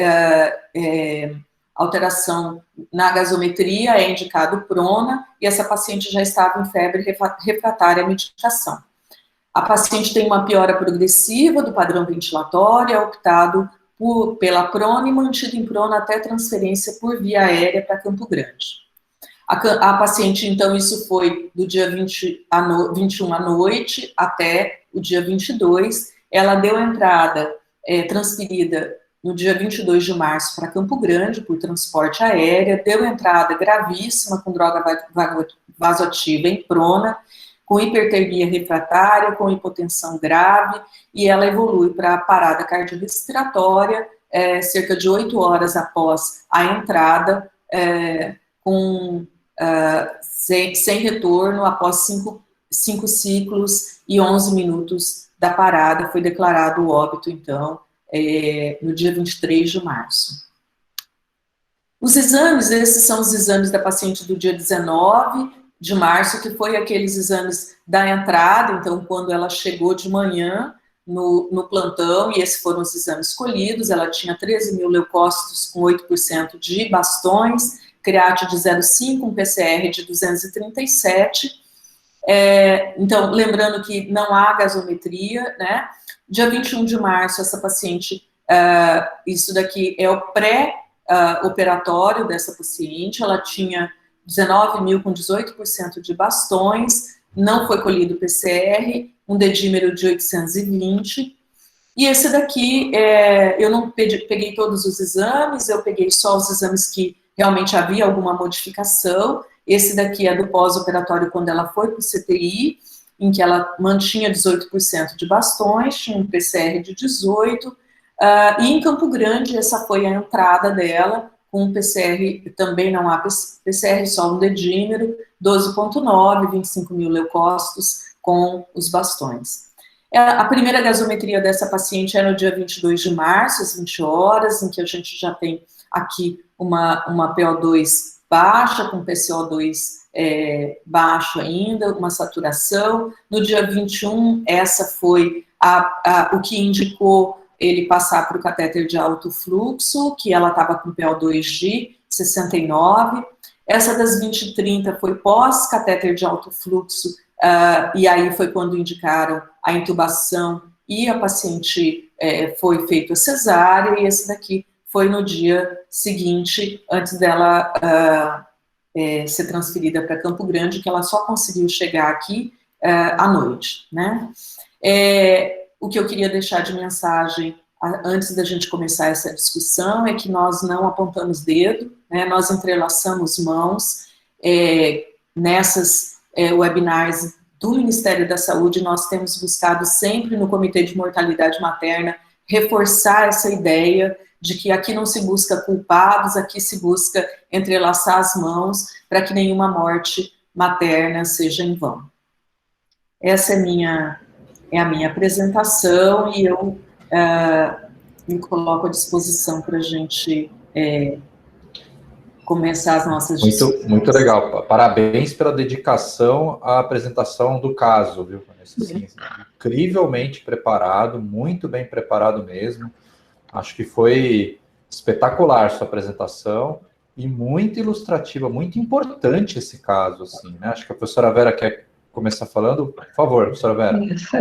alteração na gasometria é indicado prona, e essa paciente já estava em febre refratária à medicação. A paciente tem uma piora progressiva do padrão ventilatório, é optado pela prona e mantido em prona até transferência por via aérea para Campo Grande. A paciente, então, isso foi do dia 21 à noite até o dia 22, ela deu entrada transferida no dia 22 de março para Campo Grande, por transporte aéreo, deu entrada gravíssima com droga vasoativa em prona, com hipertermia refratária, com hipotensão grave, e ela evolui para parada cardiorrespiratória, cerca de 8 horas após a entrada, sem retorno, após 5 ciclos e 11 minutos da parada, foi declarado o óbito, então, no dia 23 de março. Os exames, esses são os exames da paciente do dia 19 de março, que foi aqueles exames da entrada, então, quando ela chegou de manhã no plantão, e esses foram os exames escolhidos. Ela tinha 13.000 leucócitos com 8% de bastões, create de 0,5, um PCR de 237. Então, lembrando que não há gasometria, né? Dia 21 de março, essa paciente, isso daqui é o pré-operatório dessa paciente, ela tinha 19.000 com 18% de bastões, não foi colhido PCR, um dedímero de 820, e esse daqui, eu não peguei todos os exames, eu peguei só os exames que realmente havia alguma modificação. Esse daqui é do pós-operatório, quando ela foi para o CTI, em que ela mantinha 18% de bastões, tinha um PCR de 18, e em Campo Grande, essa foi a entrada dela, com PCR, também não há PCR, só um dedímero, 12,9, 25.000 leucócitos com os bastões. A primeira gasometria dessa paciente é no dia 22 de março, às 20 horas, em que a gente já tem aqui uma PO2 baixa, com PCO2 baixo ainda, uma saturação. No dia 21, essa foi o que indicou ele passar para o catéter de alto fluxo, que ela estava com PO2 de 69. Essa das 20h30 foi pós-catéter de alto fluxo, e aí foi quando indicaram a intubação e a paciente foi feita a cesárea, e esse daqui foi no dia seguinte, antes dela ser transferida para Campo Grande, que ela só conseguiu chegar aqui à noite, né? O que eu queria deixar de mensagem antes da gente começar essa discussão é que nós não apontamos dedo, né? Nós entrelaçamos mãos. Nessas webinars do Ministério da Saúde, nós temos buscado sempre no Comitê de Mortalidade Materna reforçar essa ideia de que aqui não se busca culpados, aqui se busca entrelaçar as mãos para que nenhuma morte materna seja em vão. Essa é minha é a minha apresentação e eu me coloco à disposição para a gente começar as nossas discussões. Muito legal. Parabéns pela dedicação à apresentação do caso, viu, Vanessa? Assim, incrivelmente preparado, muito bem preparado mesmo. Acho que foi espetacular sua apresentação e muito ilustrativa, muito importante esse caso, assim, né? Acho que a professora Vera quer começar falando. Por favor, professora Vera. Isso.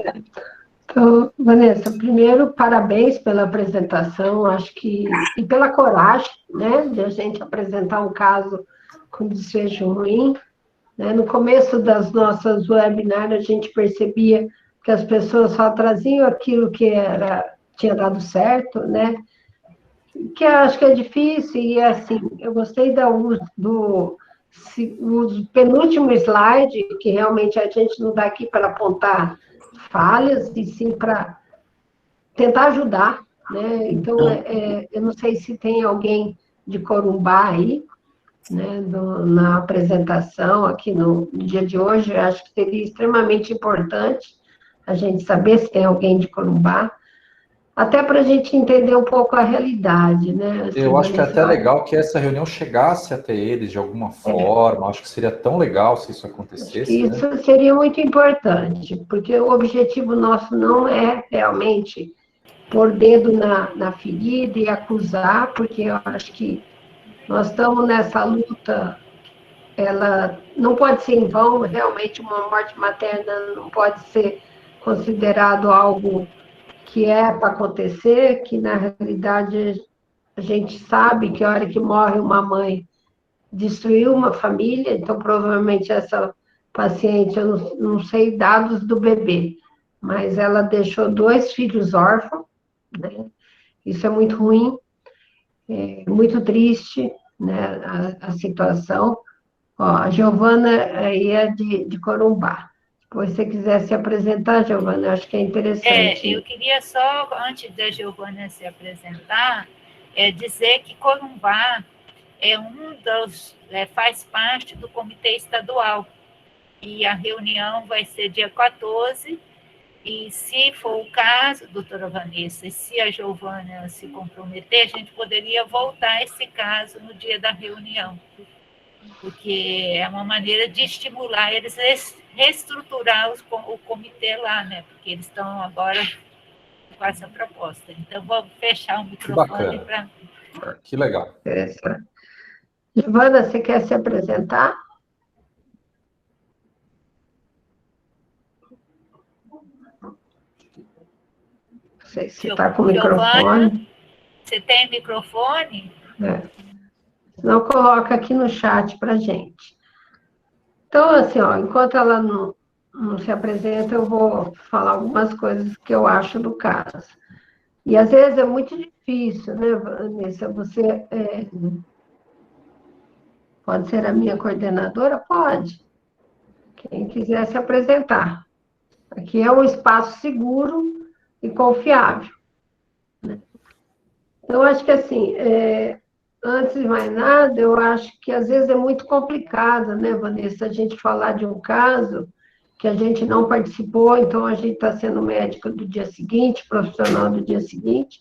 Então, Vanessa, primeiro, parabéns pela apresentação, acho que, e pela coragem, né, de a gente apresentar um caso com desfecho ruim, né? No começo das nossas webinars, a gente percebia que as pessoas só traziam aquilo que tinha dado certo, né, que eu acho que é difícil, e assim, eu gostei do penúltimo slide, que realmente a gente não está aqui para apontar falhas, e sim para tentar ajudar, né? Então, eu não sei se tem alguém de Corumbá aí, né, na apresentação aqui no dia de hoje. Eu acho que seria extremamente importante a gente saber se tem alguém de Corumbá, até para a gente entender um pouco a realidade, né? Assim, Eu acho que é até legal que essa reunião chegasse até eles de alguma forma. Acho que seria tão legal se isso acontecesse. Isso, né? seria muito importante, porque o objetivo nosso não é realmente pôr dedo na ferida e acusar, porque eu acho que nós estamos nessa luta, ela não pode ser em vão, realmente uma morte materna não pode ser considerado algo que é para acontecer, que na realidade a gente sabe que a hora que morre uma mãe, destruiu uma família, então provavelmente essa paciente, eu não sei dados do bebê, mas ela deixou 2 filhos órfãos, né? Isso é muito ruim, é muito triste, né, a situação. Ó, a Giovana aí é de Corumbá. Depois, se você quiser se apresentar, Giovana, eu acho que é interessante. Eu queria só, antes da Giovana se apresentar, dizer que Corumbá faz parte do comitê estadual, e a reunião vai ser dia 14, e se for o caso, doutora Vanessa, se a Giovana se comprometer, a gente poderia voltar esse caso no dia da reunião, porque é uma maneira de estimular eles a reestruturar o comitê lá, né? Porque eles estão agora com essa proposta. Então, vou fechar o microfone para... Que legal. Giovana, você quer se apresentar? Não sei se está com o microfone. Você tem microfone? Se não, coloca aqui no chat para a gente. Então, assim, ó, enquanto ela não se apresenta, eu vou falar algumas coisas que eu acho do caso. E, às vezes, é muito difícil, né, Vanessa? Você pode ser a minha coordenadora? Pode. Quem quiser se apresentar. Aqui é um espaço seguro e confiável, né? Então, acho que, assim, antes de mais nada, eu acho que, às vezes, é muito complicado, né, Vanessa, a gente falar de um caso que a gente não participou, então a gente está sendo médico do dia seguinte, profissional do dia seguinte,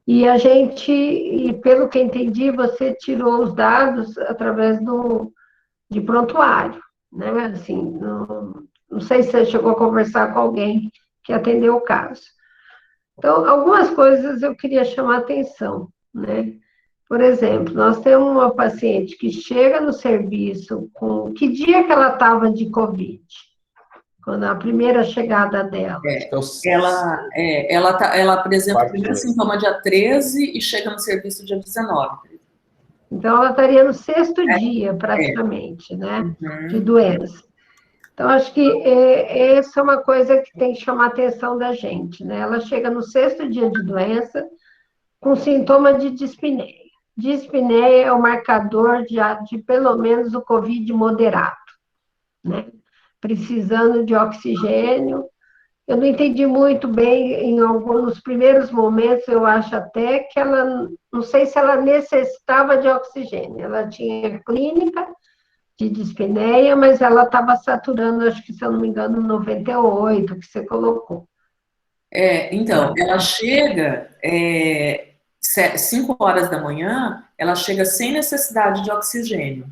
e pelo que entendi, você tirou os dados através de prontuário, né? Assim, não sei se você chegou a conversar com alguém que atendeu o caso. Então, algumas coisas eu queria chamar a atenção, né? Por exemplo, nós temos uma paciente que chega no serviço com... Que dia que ela estava de Covid? Quando a primeira chegada dela. Ela apresenta o primeiro sintoma dia 13 e chega no serviço dia 19. Então, ela estaria no 6º dia, praticamente, né? De doença. Então, acho que essa é uma coisa que tem que chamar a atenção da gente, né? Ela chega no 6º dia de doença com sintoma de dispneia. Dispneia é o marcador de pelo menos o COVID moderado, né? Precisando de oxigênio. Eu não entendi muito bem, em alguns primeiros momentos, eu acho até que ela, não sei se ela necessitava de oxigênio, ela tinha clínica, de dispneia, mas ela estava saturando, acho que, se eu não me engano, 98, que você colocou. Então, ela chega 5 horas da manhã, ela chega sem necessidade de oxigênio.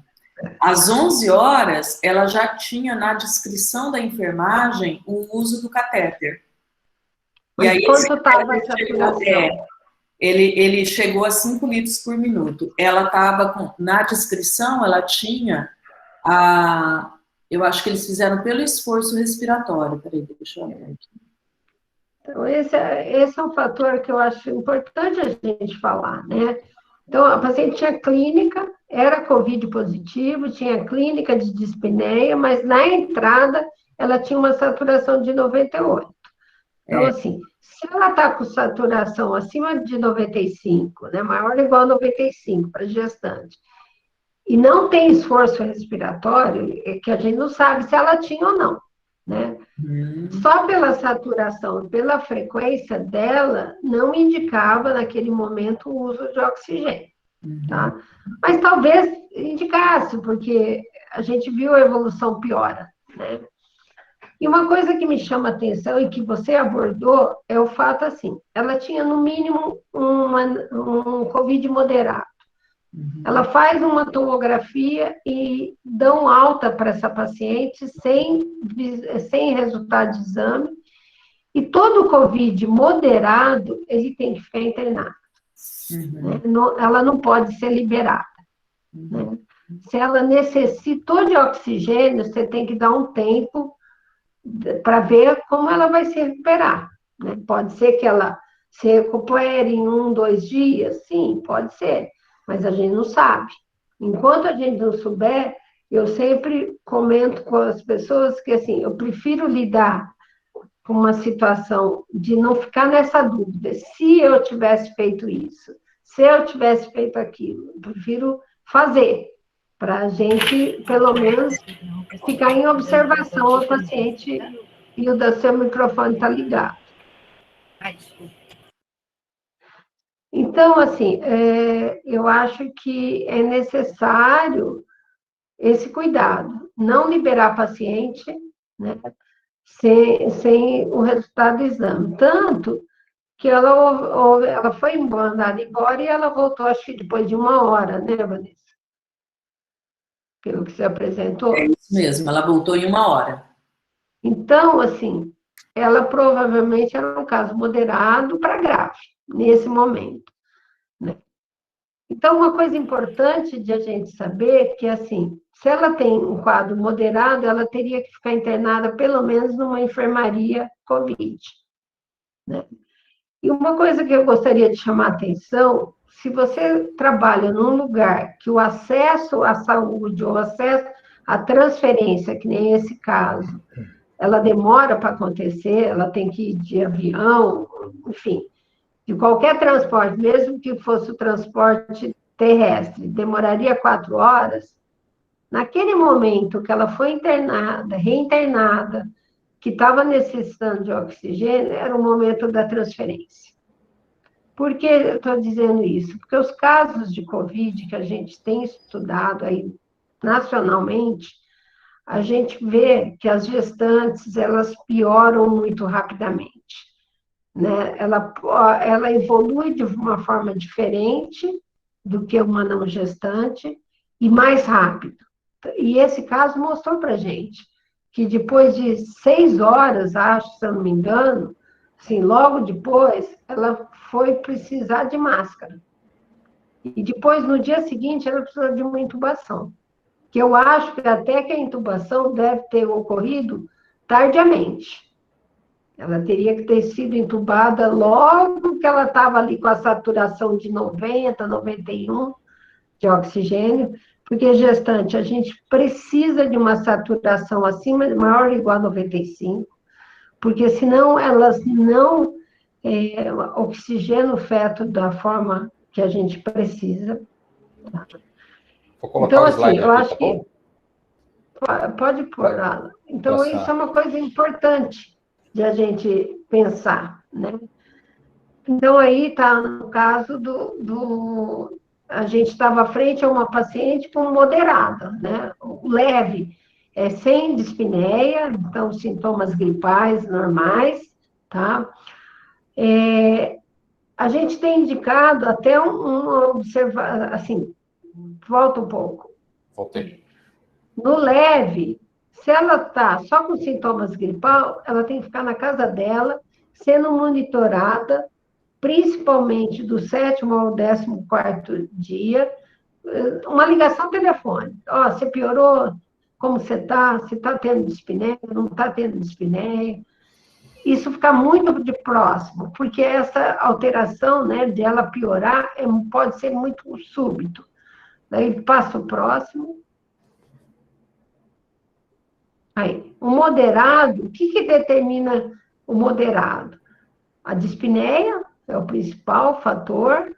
Às 11 horas, ela já tinha na descrição da enfermagem o uso do catéter. Mas e aí, quanto estava a saturação? Ele chegou a 5 litros por minuto. Ela estava, na descrição, ela tinha eu acho que eles fizeram pelo esforço respiratório. Peraí, deixa eu olhar aqui. Então, esse é um fator que eu acho importante a gente falar, né? Então, a paciente tinha clínica, era COVID positivo, tinha clínica de dispneia, mas na entrada ela tinha uma saturação de 98. Então, assim, se ela está com saturação acima de 95, né, maior ou igual a 95 para gestante, e não tem esforço respiratório, é que a gente não sabe se ela tinha ou não, né? Só pela saturação, pela frequência dela, não indicava naquele momento o uso de oxigênio, tá? Mas talvez indicasse, porque a gente viu a evolução piora, né? E uma coisa que me chama a atenção e que você abordou é o fato, assim, ela tinha no mínimo um COVID moderado. Ela faz uma tomografia e dão alta para essa paciente sem resultado de exame. E todo COVID moderado, ele tem que ficar internado. Né? Ela não pode ser liberada. Né? Se ela necessitou de oxigênio, você tem que dar um tempo para ver como ela vai se recuperar. Né? Pode ser que ela se recupere em 1, 2 dias, sim, pode ser, mas a gente não sabe. Enquanto a gente não souber, eu sempre comento com as pessoas que, assim, eu prefiro lidar com uma situação de não ficar nessa dúvida, se eu tivesse feito isso, se eu tivesse feito aquilo, eu prefiro fazer, para a gente, pelo menos, ficar em observação ao paciente e o seu microfone está ligado. Então, assim, eu acho que é necessário esse cuidado, não liberar paciente, né, sem o resultado do exame. Tanto que ela foi mandada embora e ela voltou, acho que depois de 1 hora, né, Vanessa? Pelo que você apresentou. É isso mesmo, ela voltou em 1 hora. Então, assim, ela provavelmente era um caso moderado para grave, nesse momento. Né? Então, uma coisa importante de a gente saber é que, assim, se ela tem um quadro moderado, ela teria que ficar internada pelo menos numa enfermaria COVID. Né? E uma coisa que eu gostaria de chamar a atenção, se você trabalha num lugar que o acesso à saúde ou acesso à transferência, que nem esse caso, ela demora para acontecer, ela tem que ir de avião, enfim, de qualquer transporte, mesmo que fosse o transporte terrestre, demoraria 4 horas, naquele momento que ela foi internada, reinternada, que estava necessitando de oxigênio, era o momento da transferência. Por que eu estou dizendo isso? Porque os casos de Covid que a gente tem estudado aí nacionalmente, a gente vê que as gestantes, elas pioram muito rapidamente. Né? Ela evolui de uma forma diferente do que uma não gestante e mais rápido. E esse caso mostrou para a gente que depois de 6 horas, acho, se eu não me engano, assim, logo depois, ela foi precisar de máscara. E depois, no dia seguinte, ela precisou de uma intubação. Que eu acho que até que a intubação deve ter ocorrido tardiamente. Ela teria que ter sido intubada logo que ela estava ali com a saturação de 90, 91 de oxigênio, porque gestante, a gente precisa de uma saturação acima, maior ou igual a 95, porque senão elas não oxigenam o feto da forma que a gente precisa. Vou colocar então, o slide assim, eu acho que... Pode pôr, Alan. Então, isso é uma coisa importante de a gente pensar, né? Então, aí está no caso a gente estava frente a uma paciente com moderada, né? O leve, sem dispneia, então sintomas gripais normais, tá? A gente tem indicado até assim, volta um pouco. Voltei. No leve, se ela está só com sintomas gripal, ela tem que ficar na casa dela, sendo monitorada, principalmente do 7º ao 14º dia, uma ligação telefônica. Ó, você piorou? Como você está? Você está tendo dispneia? Não está tendo dispneia? Isso fica muito de próximo, porque essa alteração, né, de ela piorar pode ser muito súbito. Daí passa o próximo. Aí, o moderado, o que determina o moderado? A dispneia é o principal fator,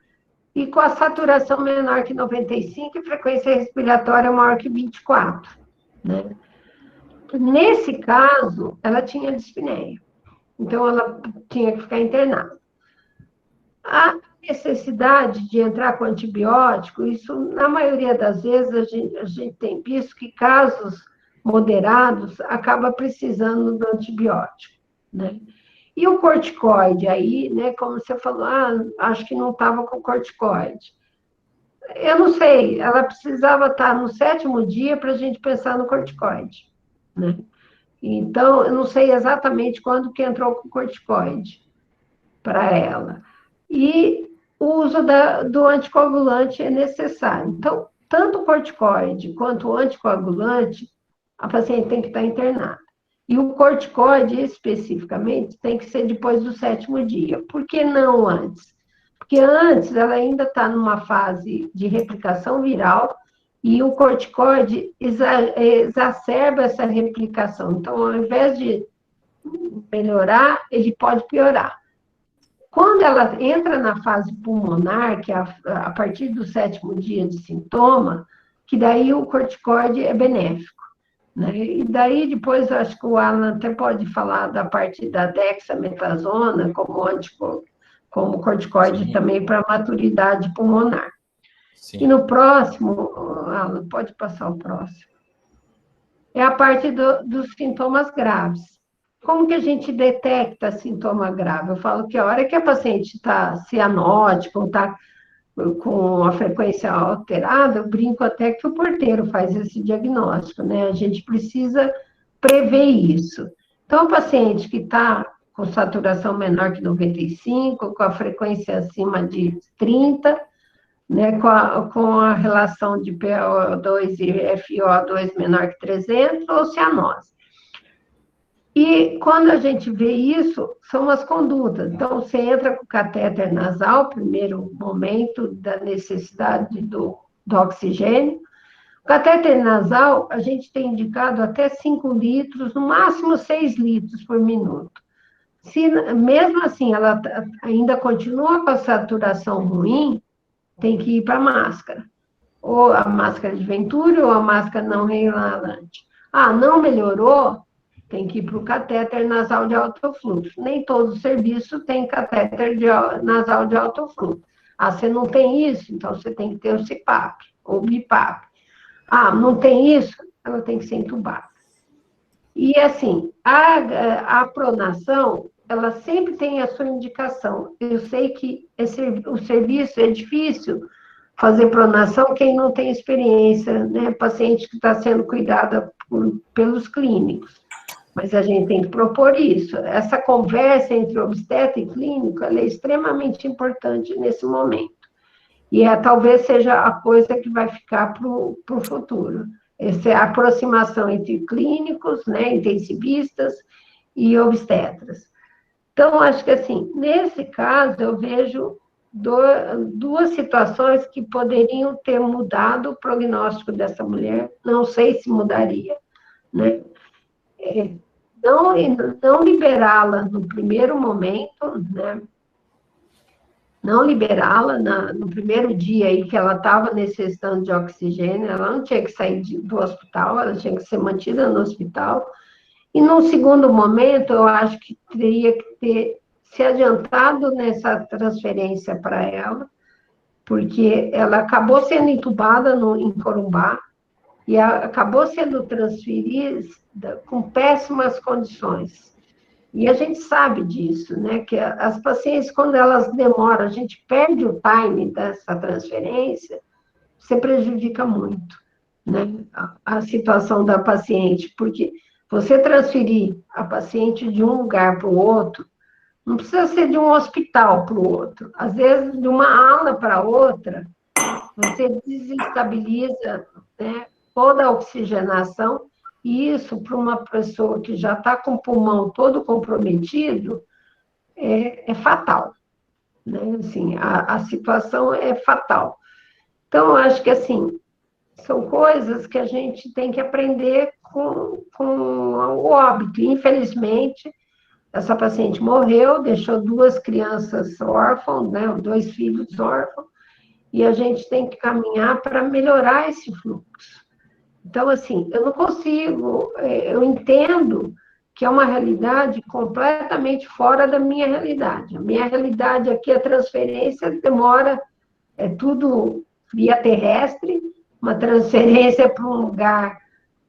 e com a saturação menor que 95 e frequência respiratória maior que 24, né? Nesse caso, ela tinha dispneia, então ela tinha que ficar internada. A necessidade de entrar com antibiótico, isso, na maioria das vezes, a gente tem visto que casos moderados acaba precisando do antibiótico, né? E o corticoide aí, né, como você falou, acho que não estava com corticoide. Eu não sei, ela precisava estar no 7º dia para a gente pensar no corticoide, né? Então, eu não sei exatamente quando que entrou com corticoide para ela. E o uso do anticoagulante é necessário. Então, tanto o corticoide quanto o anticoagulante, a paciente tem que estar internada. E o corticoide, especificamente, tem que ser depois do 7º dia. Por que não antes? Porque antes ela ainda está numa fase de replicação viral e o corticoide exacerba essa replicação. Então, ao invés de melhorar, ele pode piorar. Quando ela entra na fase pulmonar, que é a partir do 7º dia de sintoma, que daí o corticoide é benéfico, né? E daí depois, acho que o Alan até pode falar da parte da dexametasona como corticoide. Sim. Também para maturidade pulmonar. Sim. E no próximo, Alan, pode passar o próximo, é a parte dos sintomas graves. Como que a gente detecta sintoma grave? Eu falo que a hora que a paciente está cianótica ou está com a frequência alterada, eu brinco até que o porteiro faz esse diagnóstico, né? A gente precisa prever isso. Então, o paciente que está com saturação menor que 95, com a frequência acima de 30, né, com a relação de PaO2 e FiO2 menor que 300, ou cianose. E quando a gente vê isso, são as condutas. Então, você entra com o catéter nasal, primeiro momento da necessidade do oxigênio. O catéter nasal, a gente tem indicado até 5 litros, no máximo 6 litros por minuto. Se, mesmo assim, ela ainda continua com a saturação ruim, tem que ir para a máscara. Ou a máscara de Venturi ou a máscara não inalante. Não melhorou? Tem que ir para o catéter nasal de alto fluxo. Nem todo serviço tem catéter nasal de alto fluxo. Você não tem isso? Então você tem que ter o CPAP ou BIPAP. Não tem isso? Ela tem que ser entubada. E assim, a pronação, ela sempre tem a sua indicação. Eu sei que o serviço é difícil fazer pronação quem não tem experiência, né? Paciente que está sendo cuidada pelos clínicos. Mas a gente tem que propor isso. Essa conversa entre obstetra e clínico, ela é extremamente importante nesse momento. E talvez seja a coisa que vai ficar para o futuro. Essa é a aproximação entre clínicos, né, intensivistas e obstetras. Então, acho que, assim, nesse caso, eu vejo duas situações que poderiam ter mudado o prognóstico dessa mulher. Não sei se mudaria, né? Não liberá-la no primeiro momento, né? Não liberá-la no primeiro dia aí que ela estava necessitando de oxigênio, ela não tinha que sair do hospital, ela tinha que ser mantida no hospital. E num segundo momento, eu acho que teria que ter se adiantado nessa transferência para ela, porque ela acabou sendo entubada em Corumbá e acabou sendo transferida com péssimas condições. E a gente sabe disso, né? Que as pacientes, quando elas demoram, a gente perde o time dessa transferência, você prejudica muito, né? A situação da paciente, porque você transferir a paciente de um lugar para o outro, não precisa ser de um hospital para o outro. Às vezes, de uma ala para outra, você desestabiliza, né, toda a oxigenação, e isso, para uma pessoa que já está com o pulmão todo comprometido, é fatal. Né? Assim, a situação é fatal. Então, eu acho que, assim, são coisas que a gente tem que aprender com o óbito. Infelizmente, essa paciente morreu, deixou 2 crianças órfãos, né, 2 filhos órfãos, e a gente tem que caminhar para melhorar esse fluxo. Então, assim, eu não consigo, eu entendo que é uma realidade completamente fora da minha realidade. A minha realidade aqui, a transferência demora, é tudo via terrestre, uma transferência para um lugar,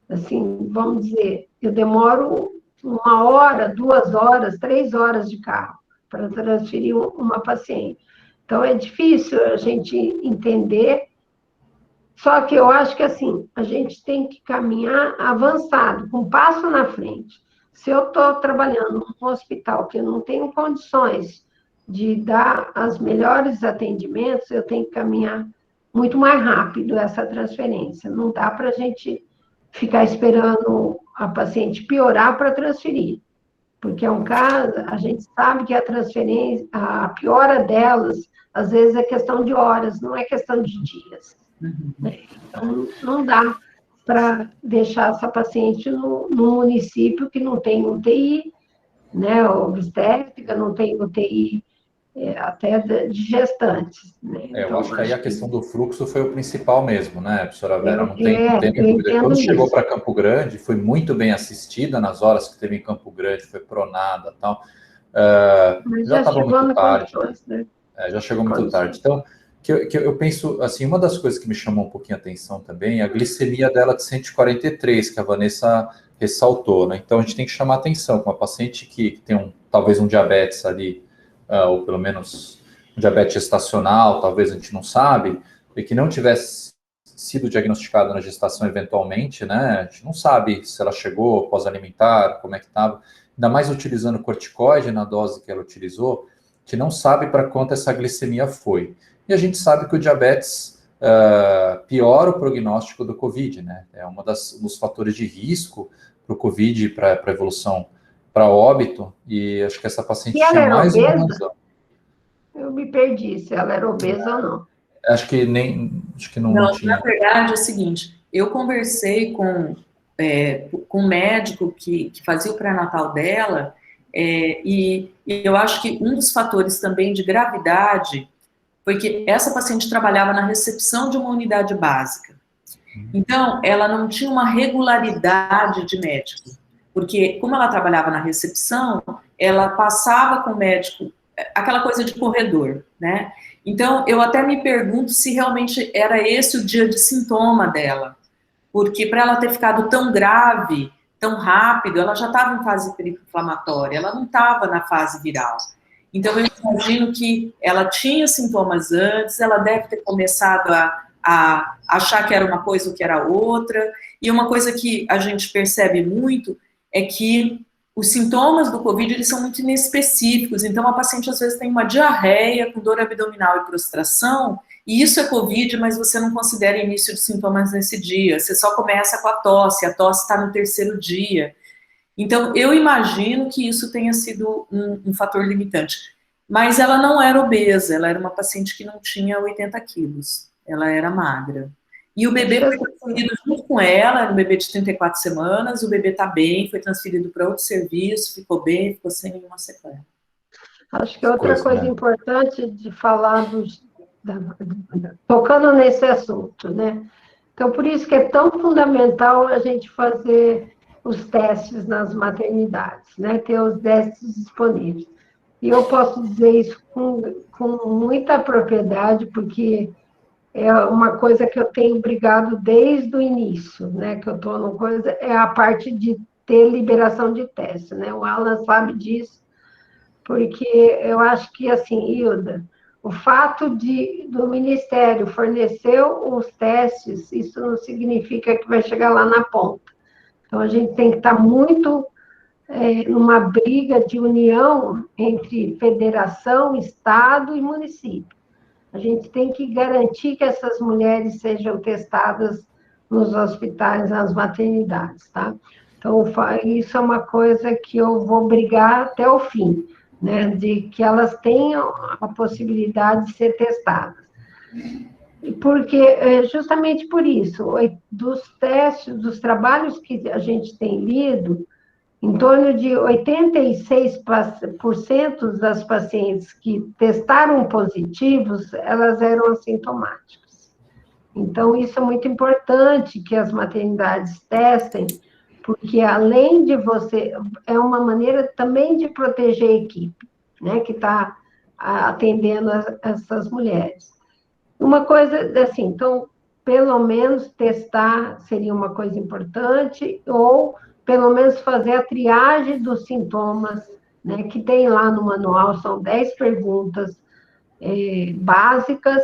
assim, vamos dizer, eu demoro 1 hora, 2 horas, 3 horas de carro para transferir uma paciente. Então, é difícil a gente entender, só que eu acho que, assim, a gente tem que caminhar avançado, com um passo na frente. Se eu estou trabalhando num hospital que eu não tenho condições de dar os melhores atendimentos, eu tenho que caminhar muito mais rápido essa transferência. Não dá para a gente ficar esperando a paciente piorar para transferir, porque é um caso, a gente sabe que a transferência, a piora delas, às vezes é questão de horas, não é questão de dias. Né? Então, não dá para deixar essa paciente no município que não tem UTI, né, obstétrica, não tem UTI até de gestantes. Né? Eu então, acho que aí a questão do fluxo foi o principal mesmo, né, professora Vera? Não tem eu dúvida. Quando chegou isso. para Campo Grande, foi muito bem assistida nas horas que teve em Campo Grande, foi pronada e tal. Mas Já estava muito tarde, né? já chegou muito tarde. Então, que eu penso, assim, uma das coisas que me chamou um pouquinho a atenção também é a glicemia dela de 143, que a Vanessa ressaltou, né? Então, a gente tem que chamar atenção com uma paciente que tem talvez um diabetes ali, ou pelo menos um diabetes gestacional, talvez a gente não sabe, e que não tivesse sido diagnosticado na gestação eventualmente, né? A gente não sabe se ela chegou pós-alimentar, como é que estava, ainda mais utilizando corticoide na dose que ela utilizou, que não sabe para quanto essa glicemia foi. E a gente sabe que o diabetes piora o prognóstico do COVID, né? É um dos fatores de risco para o COVID, para a evolução, para óbito, e acho que essa paciente tinha mais uma razão. Eu me perdi, se ela era obesa ou não. Acho que não tinha. Na verdade, é o seguinte, eu conversei com um médico que fazia o pré-natal dela, e eu acho que um dos fatores também de gravidade foi que essa paciente trabalhava na recepção de uma unidade básica. Então, ela não tinha uma regularidade de médico, porque como ela trabalhava na recepção, ela passava com o médico, aquela coisa de corredor, né? Então, eu até me pergunto se realmente era esse o dia de sintoma dela, porque para ela ter ficado tão grave, tão rápido, ela já estava em fase inflamatória, ela não estava na fase viral. Então, eu imagino que ela tinha sintomas antes, ela deve ter começado a achar que era uma coisa ou que era outra, e uma coisa que a gente percebe muito é que os sintomas do COVID, eles são muito inespecíficos, então a paciente às vezes tem uma diarreia com dor abdominal e prostração, e isso é COVID, mas você não considera início de sintomas nesse dia, você só começa com a tosse está no 3º dia. Então, eu imagino que isso tenha sido um fator limitante. Mas ela não era obesa, ela era uma paciente que não tinha 80 quilos, ela era magra. E o bebê foi transferido junto com ela, era um bebê de 34 semanas, o bebê está bem, foi transferido para outro serviço, ficou bem, ficou sem nenhuma sequela. Acho que outra coisa importante de falar, tocando nesse assunto, né? Então, por isso que é tão fundamental a gente fazer os testes nas maternidades, né? Ter os testes disponíveis. E eu posso dizer isso com muita propriedade, porque é uma coisa que eu tenho brigado desde o início, né? Que eu estou numa coisa, é a parte de ter liberação de teste, né? O Alan sabe disso, porque eu acho que, assim, Hilda, o fato do Ministério fornecer os testes, isso não significa que vai chegar lá na ponta. Então, a gente tem que estar muito numa briga de união entre federação, Estado e município. A gente tem que garantir que essas mulheres sejam testadas nos hospitais, nas maternidades, tá? Então, isso é uma coisa que eu vou brigar até o fim, né? De que elas tenham a possibilidade de ser testadas. Porque, justamente por isso, dos testes, dos trabalhos que a gente tem lido, em torno de 86% das pacientes que testaram positivos, elas eram assintomáticas. Então, isso é muito importante que as maternidades testem, porque além de você, é uma maneira também de proteger a equipe, né, que está atendendo essas mulheres. Uma coisa, assim, então, pelo menos testar seria uma coisa importante, ou pelo menos fazer a triagem dos sintomas, né, que tem lá no manual, são 10 perguntas básicas,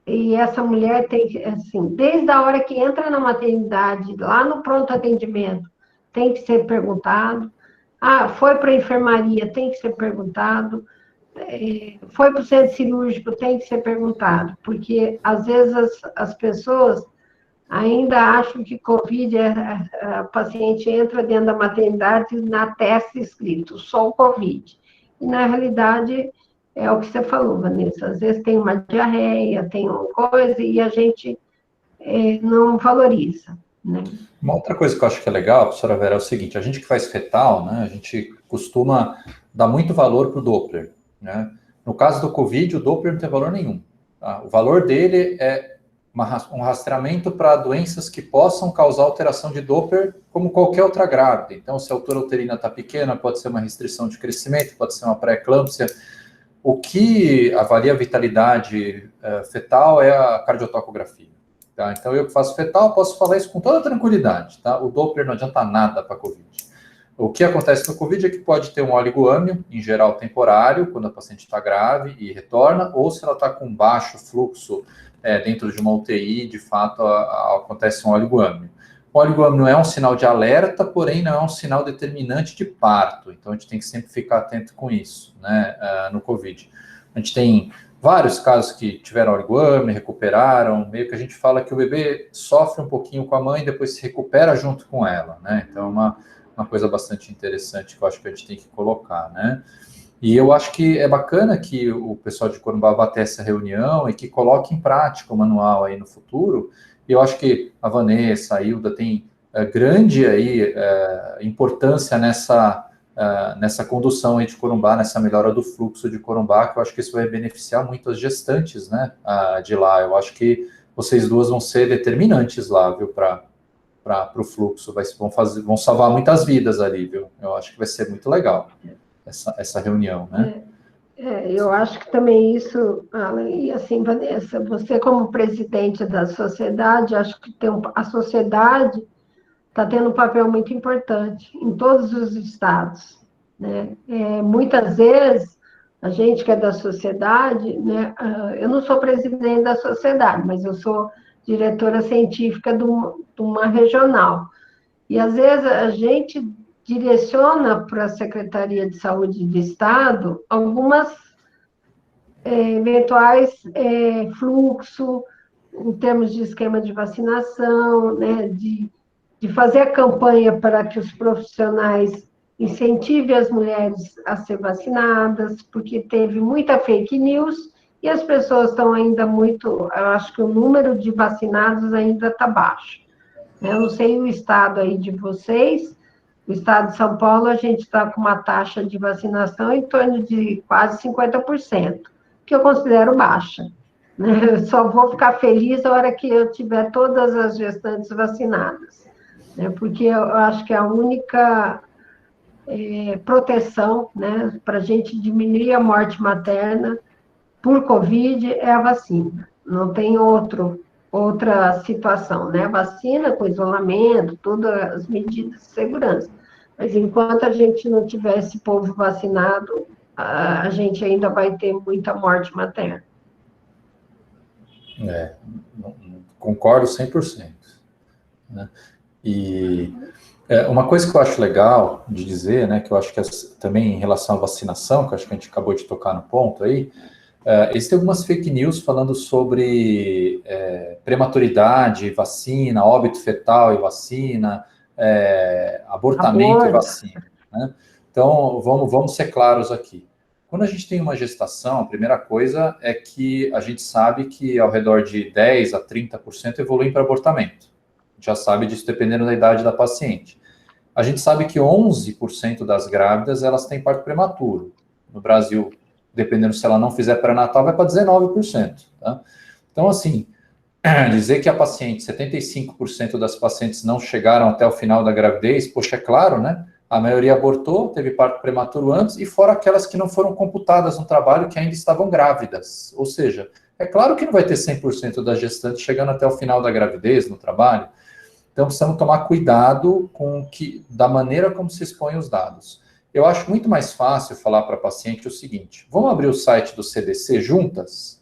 e essa mulher tem, assim, desde a hora que entra na maternidade, lá no pronto atendimento, tem que ser perguntado. Foi para a enfermaria, tem que ser perguntado. Foi para o centro cirúrgico, tem que ser perguntado, porque às vezes as pessoas ainda acham que Covid a paciente entra dentro da maternidade e na testa escrito só o Covid. E na realidade é o que você falou, Vanessa, às vezes tem uma diarreia, tem uma coisa e a gente não valoriza, né? Uma outra coisa que eu acho que é legal, professora Vera, é o seguinte: a gente que faz fetal, né, a gente costuma dar muito valor para o Doppler, né? No caso do Covid, o Doppler não tem valor nenhum, tá? O valor dele é um rastreamento para doenças que possam causar alteração de Doppler, como qualquer outra grávida. Então, se a altura uterina está pequena, pode ser uma restrição de crescimento, pode ser uma pré-eclâmpsia. O que avalia a vitalidade fetal é a cardiotocografia. Tá? Então, eu que faço fetal, posso falar isso com toda tranquilidade. Tá? O Doppler não adianta nada para a Covid. O que acontece no Covid é que pode ter um oligoâmio, em geral temporário, quando a paciente está grave e retorna, ou se ela está com baixo fluxo dentro de uma UTI, de fato, acontece um oligoâmio. O oligoâmio não é um sinal de alerta, porém não é um sinal determinante de parto. Então, a gente tem que sempre ficar atento com isso, né, no Covid. A gente tem vários casos que tiveram oligoâmio, recuperaram, meio que a gente fala que o bebê sofre um pouquinho com a mãe e depois se recupera junto com ela, né? Então, é uma coisa bastante interessante que eu acho que a gente tem que colocar, né? E eu acho que é bacana que o pessoal de Corumbá vá ter essa reunião e que coloque em prática o manual aí no futuro. E eu acho que a Vanessa, a Hilda tem grande aí importância nessa condução aí de Corumbá, nessa melhora do fluxo de Corumbá, que eu acho que isso vai beneficiar muito as gestantes, né, de lá. Eu acho que vocês duas vão ser determinantes lá, viu, para o fluxo, vão salvar muitas vidas ali, viu? Eu acho que vai ser muito legal essa reunião, né? Eu acho que também isso, Alan, e assim, Vanessa, você como presidente da sociedade, acho que a sociedade está tendo um papel muito importante em todos os estados, né? Muitas vezes, a gente que é da sociedade, né, eu não sou presidente da sociedade, mas eu sou diretora científica de uma regional. E, às vezes, a gente direciona para a Secretaria de Saúde do Estado algumas eventuais fluxo em termos de esquema de vacinação, né, de fazer a campanha para que os profissionais incentivem as mulheres a ser vacinadas, porque teve muita fake news e as pessoas estão ainda muito... Eu acho que o número de vacinados ainda está baixo. Eu não sei o estado aí de vocês, o estado de São Paulo, a gente está com uma taxa de vacinação em torno de quase 50%, que eu considero baixa. Né? Eu só vou ficar feliz na hora que eu tiver todas as gestantes vacinadas, né? Porque eu acho que a única proteção, né, para a gente diminuir a morte materna por Covid, é a vacina. Não tem outra situação, né? Vacina com isolamento, todas as medidas de segurança. Mas enquanto a gente não tiver esse povo vacinado, a gente ainda vai ter muita morte materna. Concordo 100%. Né? E uma coisa que eu acho legal de dizer, né, que eu acho que também em relação à vacinação, que eu acho que a gente acabou de tocar no ponto aí, existem algumas fake news falando sobre prematuridade, vacina, óbito fetal e vacina, abortamento e vacina. Né? Então, vamos ser claros aqui. Quando a gente tem uma gestação, a primeira coisa é que a gente sabe que ao redor de 10% a 30% evoluem para abortamento. A gente já sabe disso dependendo da idade da paciente. A gente sabe que 11% das grávidas, elas têm parto prematuro. No Brasil, dependendo se ela não fizer pré-natal, vai para 19%. Tá? Então, assim, dizer que a paciente, 75% das pacientes não chegaram até o final da gravidez, poxa, é claro, né? A maioria abortou, teve parto prematuro antes, e fora aquelas que não foram computadas no trabalho, que ainda estavam grávidas. Ou seja, é claro que não vai ter 100% das gestantes chegando até o final da gravidez no trabalho. Então, precisamos tomar cuidado da maneira como se expõem os dados. Eu acho muito mais fácil falar para a paciente o seguinte: vamos abrir o site do CDC juntas?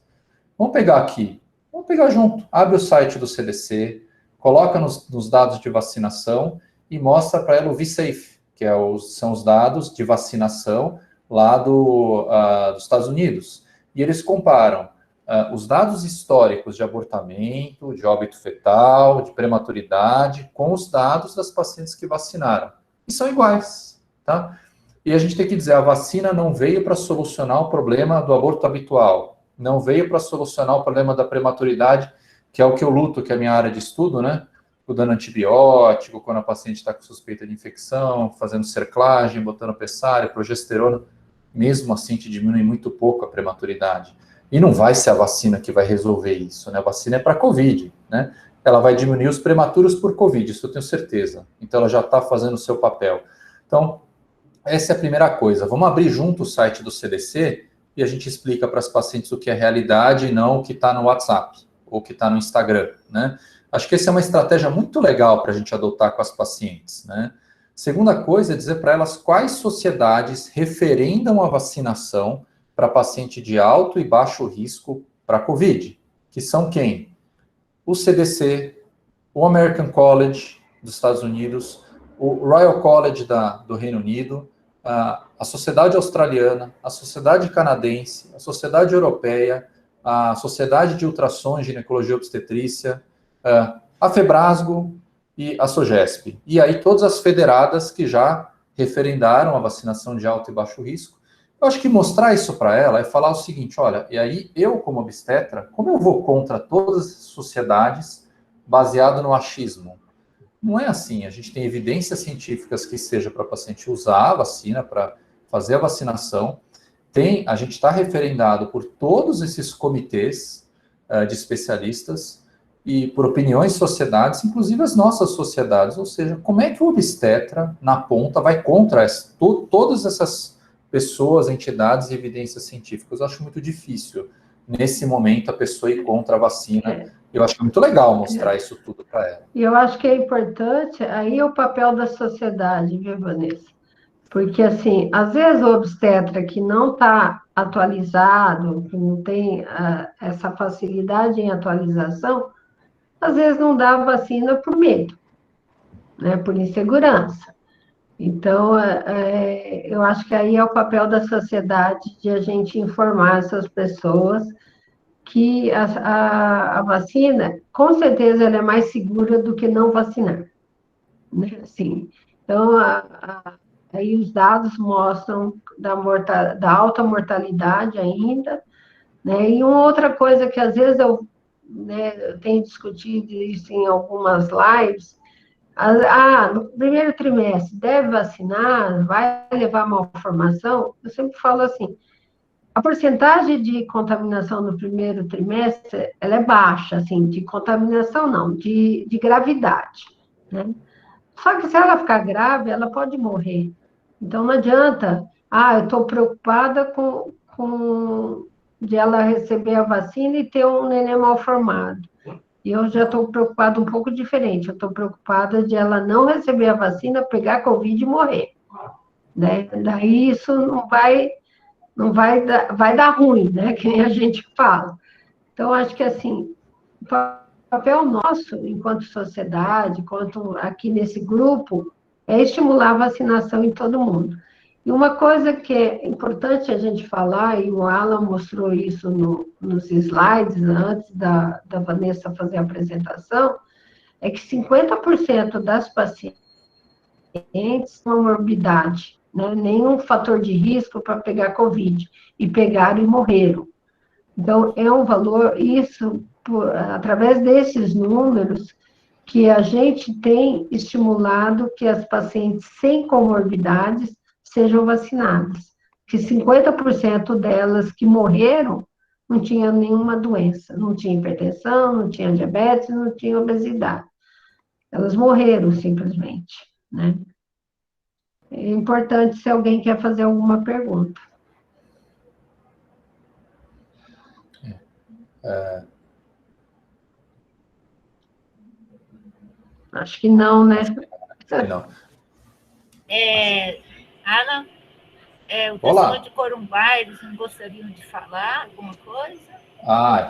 Vamos pegar aqui, vamos pegar junto. Abre o site do CDC, coloca nos dados de vacinação e mostra para ela o V-Safe, que são os dados de vacinação lá dos Estados Unidos. E eles comparam os dados históricos de abortamento, de óbito fetal, de prematuridade, com os dados das pacientes que vacinaram. E são iguais, tá? E a gente tem que dizer, a vacina não veio para solucionar o problema do aborto habitual, não veio para solucionar o problema da prematuridade, que é o que eu luto, que é a minha área de estudo, né? Dando antibiótico, quando a paciente está com suspeita de infecção, fazendo cerclagem, botando pessárea, progesterona, mesmo assim te diminui muito pouco a prematuridade. E não vai ser a vacina que vai resolver isso, né? A vacina é para Covid, né? Ela vai diminuir os prematuros por Covid, isso eu tenho certeza. Então, ela já está fazendo o seu papel. Então, essa é a primeira coisa. Vamos abrir junto o site do CDC e a gente explica para as pacientes o que é realidade e não o que está no WhatsApp ou o que está no Instagram, né? Acho que essa é uma estratégia muito legal para a gente adotar com as pacientes, né? Segunda coisa é dizer para elas quais sociedades referendam a vacinação para paciente de alto e baixo risco para COVID, que são quem? O CDC, o American College dos Estados Unidos, o Royal College do Reino Unido, a Sociedade Australiana, a Sociedade Canadense, a Sociedade Europeia, a Sociedade de Ultrassom e Ginecologia e Obstetrícia, a Febrasgo e a SOGESP. E aí todas as federadas que já referendaram a vacinação de alto e baixo risco. Eu acho que mostrar isso para ela é falar o seguinte: olha, e aí eu, como obstetra, como eu vou contra todas as sociedades baseado no achismo? Não é assim. A gente tem evidências científicas que seja para o paciente usar a vacina, para fazer a vacinação. A gente está referendado por todos esses comitês de especialistas e por opiniões de sociedades, inclusive as nossas sociedades. Ou seja, como é que o obstetra, na ponta, vai contra todas essas pessoas, entidades e evidências científicas? Eu acho muito difícil, nesse momento, a pessoa ir contra a vacina. Eu acho muito legal mostrar isso tudo para ela. E eu acho que é importante, aí o papel da sociedade, viu, Vanessa? Porque, assim, às vezes o obstetra que não está atualizado, que não tem essa facilidade em atualização, às vezes não dá vacina por medo, né, por insegurança. Então, eu acho que aí é o papel da sociedade de a gente informar essas pessoas que a vacina, com certeza, ela é mais segura do que não vacinar. Né? Assim, então, aí os dados mostram da alta mortalidade ainda, né? E uma outra coisa que às vezes eu tenho discutido isso em algumas lives, no primeiro trimestre deve vacinar, vai levar malformação? Eu sempre falo assim, a porcentagem de contaminação no primeiro trimestre, ela é baixa, assim, de contaminação não, de gravidade, né? Só que se ela ficar grave, ela pode morrer, Então, não adianta, eu estou preocupada com de ela receber a vacina e ter um neném mal formado. E eu já estou preocupada um pouco diferente, eu estou preocupada de ela não receber a vacina, pegar Covid e morrer. Né? Daí isso vai dar ruim, né? Que nem a gente fala. Então, acho que assim, o papel nosso, enquanto sociedade, enquanto aqui nesse grupo, é estimular a vacinação em todo mundo. E uma coisa que é importante a gente falar, e o Alan mostrou isso nos slides antes da Vanessa fazer a apresentação, é que 50% das pacientes têm comorbidade, né? Nenhum fator de risco para pegar Covid, e pegaram e morreram. Então, é um valor, isso, através desses números, que a gente tem estimulado que as pacientes sem comorbidades sejam vacinadas. Que 50% delas que morreram não tinham nenhuma doença, não tinha hipertensão, não tinha diabetes, não tinha obesidade. Elas morreram simplesmente, né? É importante se alguém quer fazer alguma pergunta. Acho que não, né? Não. Alan, o pessoal de Corumbá, eles não gostariam de falar alguma coisa?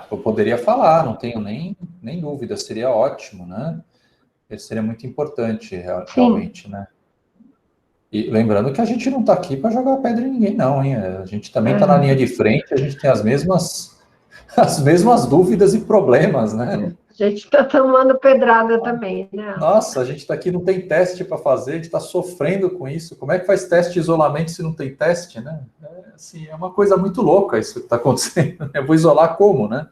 Eu poderia falar, não tenho nem dúvida, seria ótimo, né? Seria muito importante, realmente, Sim. Né? E lembrando que a gente não está aqui para jogar pedra em ninguém, não, hein? A gente também está na linha de frente, a gente tem as mesmas dúvidas e problemas, né? A gente está tomando pedrada também, né? Nossa, a gente está aqui, não tem teste para fazer, a gente está sofrendo com isso. Como é que faz teste de isolamento se não tem teste, né? É uma coisa muito louca isso que está acontecendo. Eu vou isolar como, né?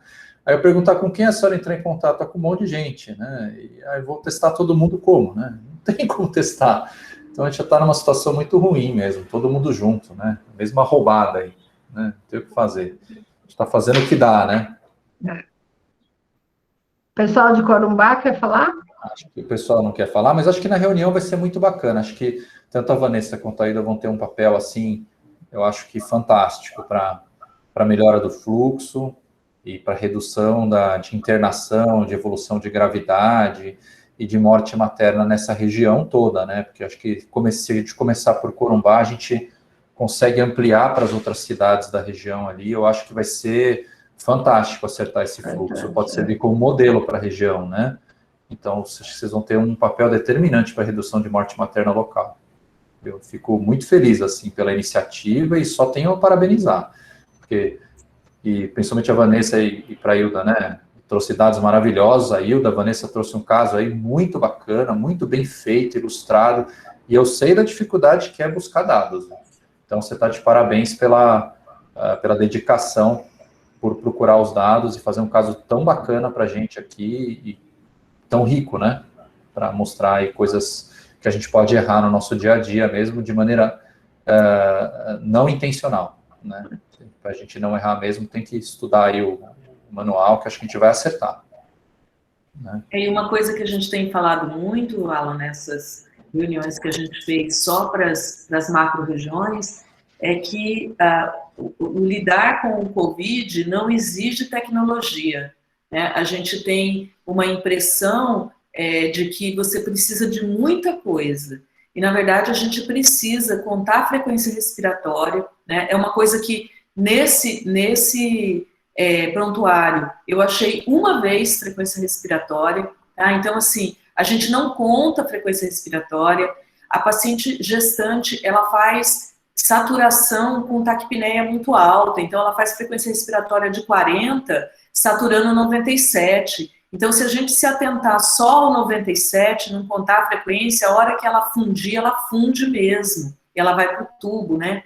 Aí eu perguntar com quem a senhora entrar em contato, com um monte de gente, né? E aí eu vou testar todo mundo como, né? Não tem como testar. Então a gente já está numa situação muito ruim mesmo, todo mundo junto, né? Mesma roubada aí, né? Não tem o que fazer. A gente está fazendo o que dá, né? Pessoal de Corumbá quer falar? Acho que o pessoal não quer falar, mas acho que na reunião vai ser muito bacana. Acho que tanto a Vanessa quanto a Ilda vão ter um papel, assim, eu acho que fantástico para a melhora do fluxo e para redução de internação, de evolução de gravidade e de morte materna nessa região toda, né? Porque acho que se a gente começar por Corumbá, a gente consegue ampliar para as outras cidades da região ali. Eu acho que vai ser fantástico acertar esse fluxo, pode servir como modelo para a região, né? Então, vocês vão ter um papel determinante para a redução de morte materna local. Eu fico muito feliz, assim, pela iniciativa e só tenho a parabenizar, porque, e principalmente a Vanessa e para a Ilda, né, trouxe dados maravilhosos, a Ilda, a Vanessa trouxe um caso aí muito bacana, muito bem feito, ilustrado, e eu sei da dificuldade que é buscar dados, né? Então, você está de parabéns pela dedicação, por procurar os dados e fazer um caso tão bacana para a gente aqui, e tão rico, né? Para mostrar aí coisas que a gente pode errar no nosso dia a dia mesmo, de maneira não intencional, né? Para a gente não errar mesmo, tem que estudar aí o manual, que acho que a gente vai acertar. Né? E uma coisa que a gente tem falado muito, Alan, nessas reuniões que a gente fez só para as macro-regiões, é que o lidar com o Covid não exige tecnologia, né? A gente tem uma impressão de que você precisa de muita coisa, e na verdade a gente precisa contar a frequência respiratória, né? É uma coisa que nesse prontuário eu achei uma vez frequência respiratória, tá? Então assim, a gente não conta a frequência respiratória, a paciente gestante, ela faz saturação com taquipneia muito alta, então ela faz frequência respiratória de 40, saturando 97. Então, se a gente se atentar só ao 97, não contar a frequência, a hora que ela fundir, ela funde mesmo, ela vai para o tubo, né?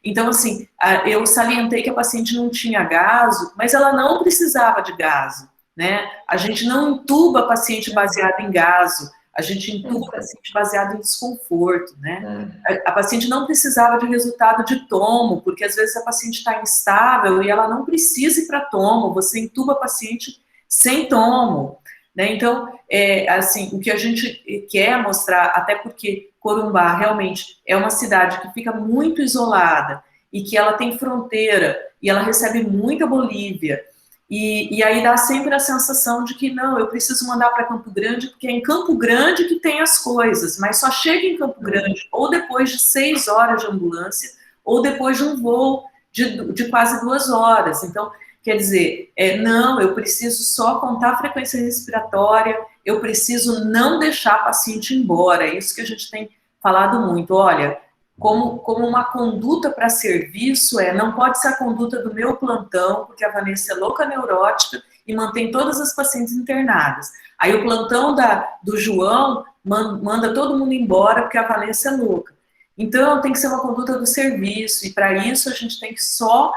Então, assim, eu salientei que a paciente não tinha gaso, mas ela não precisava de gaso, né? A gente não intuba a paciente baseado em gaso, a gente intuba a paciente baseado em desconforto, né? A paciente não precisava de resultado de tomo, porque às vezes a paciente está instável e ela não precisa ir para tomo, você intuba a paciente sem tomo, né? Então, assim, o que a gente quer mostrar, até porque Corumbá realmente é uma cidade que fica muito isolada e que ela tem fronteira e ela recebe muita Bolívia. E aí dá sempre a sensação de que não, eu preciso mandar para Campo Grande, porque é em Campo Grande que tem as coisas, mas só chega em Campo Grande ou depois de 6 horas de ambulância, ou depois de um voo de quase 2 horas. Então, quer dizer, não, eu preciso só contar a frequência respiratória, eu preciso não deixar a paciente embora. É isso que a gente tem falado muito. Olha, como uma conduta para serviço não pode ser a conduta do meu plantão, porque a Vanessa é louca neurótica e mantém todas as pacientes internadas. Aí o plantão do João manda todo mundo embora porque a Vanessa é louca. Então tem que ser uma conduta do serviço, e para isso a gente tem que só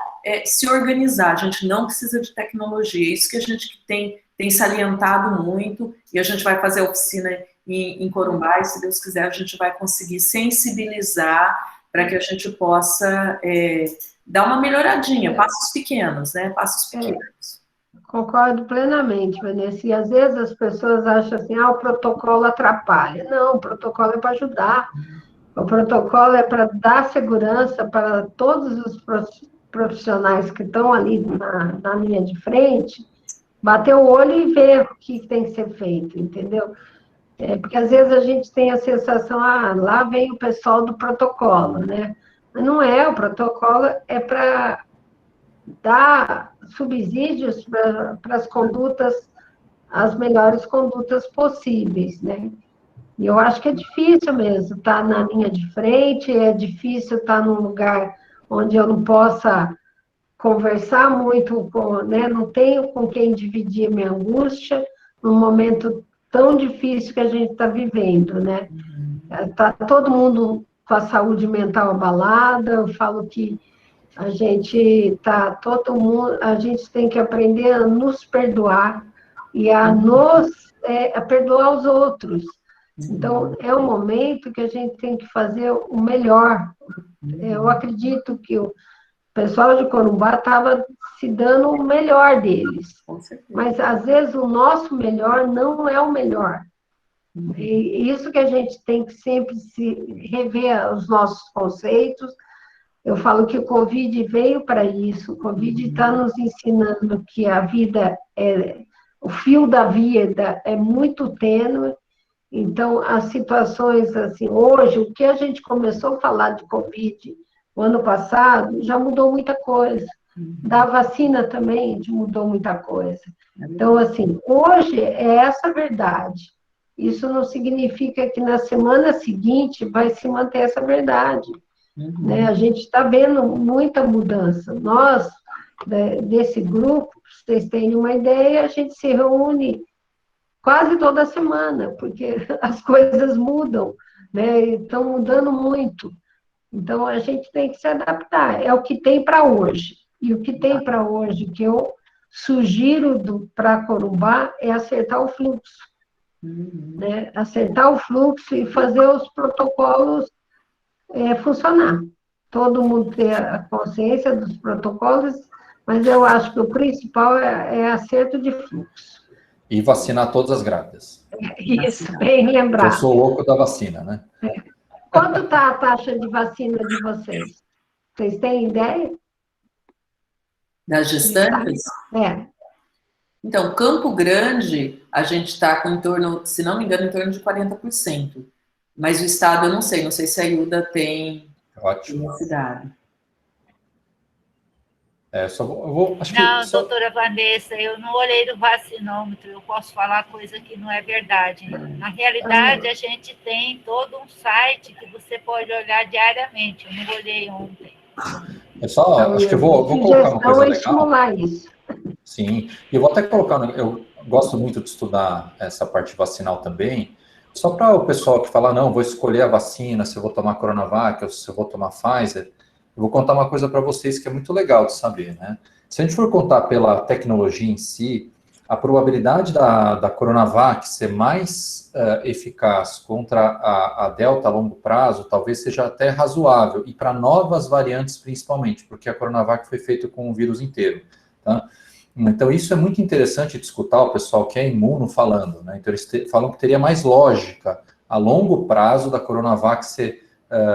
se organizar, a gente não precisa de tecnologia, é isso que a gente tem salientado muito, e a gente vai fazer a oficina em Corumbá, e se Deus quiser a gente vai conseguir sensibilizar para que a gente possa dar uma melhoradinha, passos pequenos, né? Passos pequenos. Concordo plenamente, Vanessa. E às vezes as pessoas acham assim, o protocolo atrapalha. Não, o protocolo é para ajudar. O protocolo é para dar segurança para todos os profissionais que estão ali na linha de frente, bater o olho e ver o que tem que ser feito, entendeu? Porque às vezes a gente tem a sensação, lá vem o pessoal do protocolo, né? Mas não é, o protocolo é para dar subsídios para as condutas, as melhores condutas possíveis, né? E eu acho que é difícil mesmo estar na linha de frente, é difícil estar num lugar onde eu não possa conversar muito, né? Não tenho com quem dividir minha angústia num momento tão difícil que a gente está vivendo, né? Está todo mundo com a saúde mental abalada, eu falo que a gente tem que aprender a nos perdoar e a perdoar os outros. Então, é um momento que a gente tem que fazer o melhor. Eu acredito que o pessoal de Corumbá estava se dando o melhor deles. Mas, às vezes, o nosso melhor não é o melhor. E isso que a gente tem que sempre se rever os nossos conceitos. Eu falo que o Covid veio para isso. O Covid está nos ensinando que a vida o fio da vida é muito tênue. Então, as situações, assim, hoje, o que a gente começou a falar de Covid o ano passado, já mudou muita coisa. Da vacina também mudou muita coisa. Então, assim, hoje é essa a verdade. Isso não significa que na semana seguinte vai se manter essa verdade. Né? A gente está vendo muita mudança. Nós, desse grupo, vocês têm uma ideia, a gente se reúne quase toda semana, porque as coisas mudam, né? Estão mudando muito. Então, a gente tem que se adaptar. É o que tem para hoje. E o que tem para hoje, que eu sugiro para Corumbá, é acertar o fluxo. Né? Acertar o fluxo e fazer os protocolos funcionar. Todo mundo ter a consciência dos protocolos, mas eu acho que o principal é acerto de fluxo. E vacinar todas as grávidas. Isso, bem lembrado. Eu sou louco da vacina, né? Quanto está a taxa de vacina de vocês? Vocês têm ideia? Das gestantes? Então, Campo Grande, a gente está com em torno, se não me engano, em torno de 40%. Mas o estado, eu não sei se a Ilda tem uma cidade. Doutora Vanessa, eu não olhei do vacinômetro, eu posso falar coisa que não é verdade. Na realidade, a gente tem todo um site que você pode olhar diariamente, eu não olhei ontem. Acho que eu vou colocar uma coisa legal. Estimular isso. Sim, e eu vou até colocar, eu gosto muito de estudar essa parte vacinal também, só para o pessoal que fala, não, vou escolher a vacina, se eu vou tomar Coronavac ou se eu vou tomar Pfizer. Eu vou contar uma coisa para vocês que é muito legal de saber, né? Se a gente for contar pela tecnologia em si, a probabilidade da Coronavac ser mais eficaz contra a Delta a longo prazo talvez seja até razoável, e para novas variantes principalmente, porque a Coronavac foi feita com o vírus inteiro, tá? Então, isso é muito interessante de escutar o pessoal que é imuno falando, né? Então, eles falam que teria mais lógica a longo prazo da Coronavac ser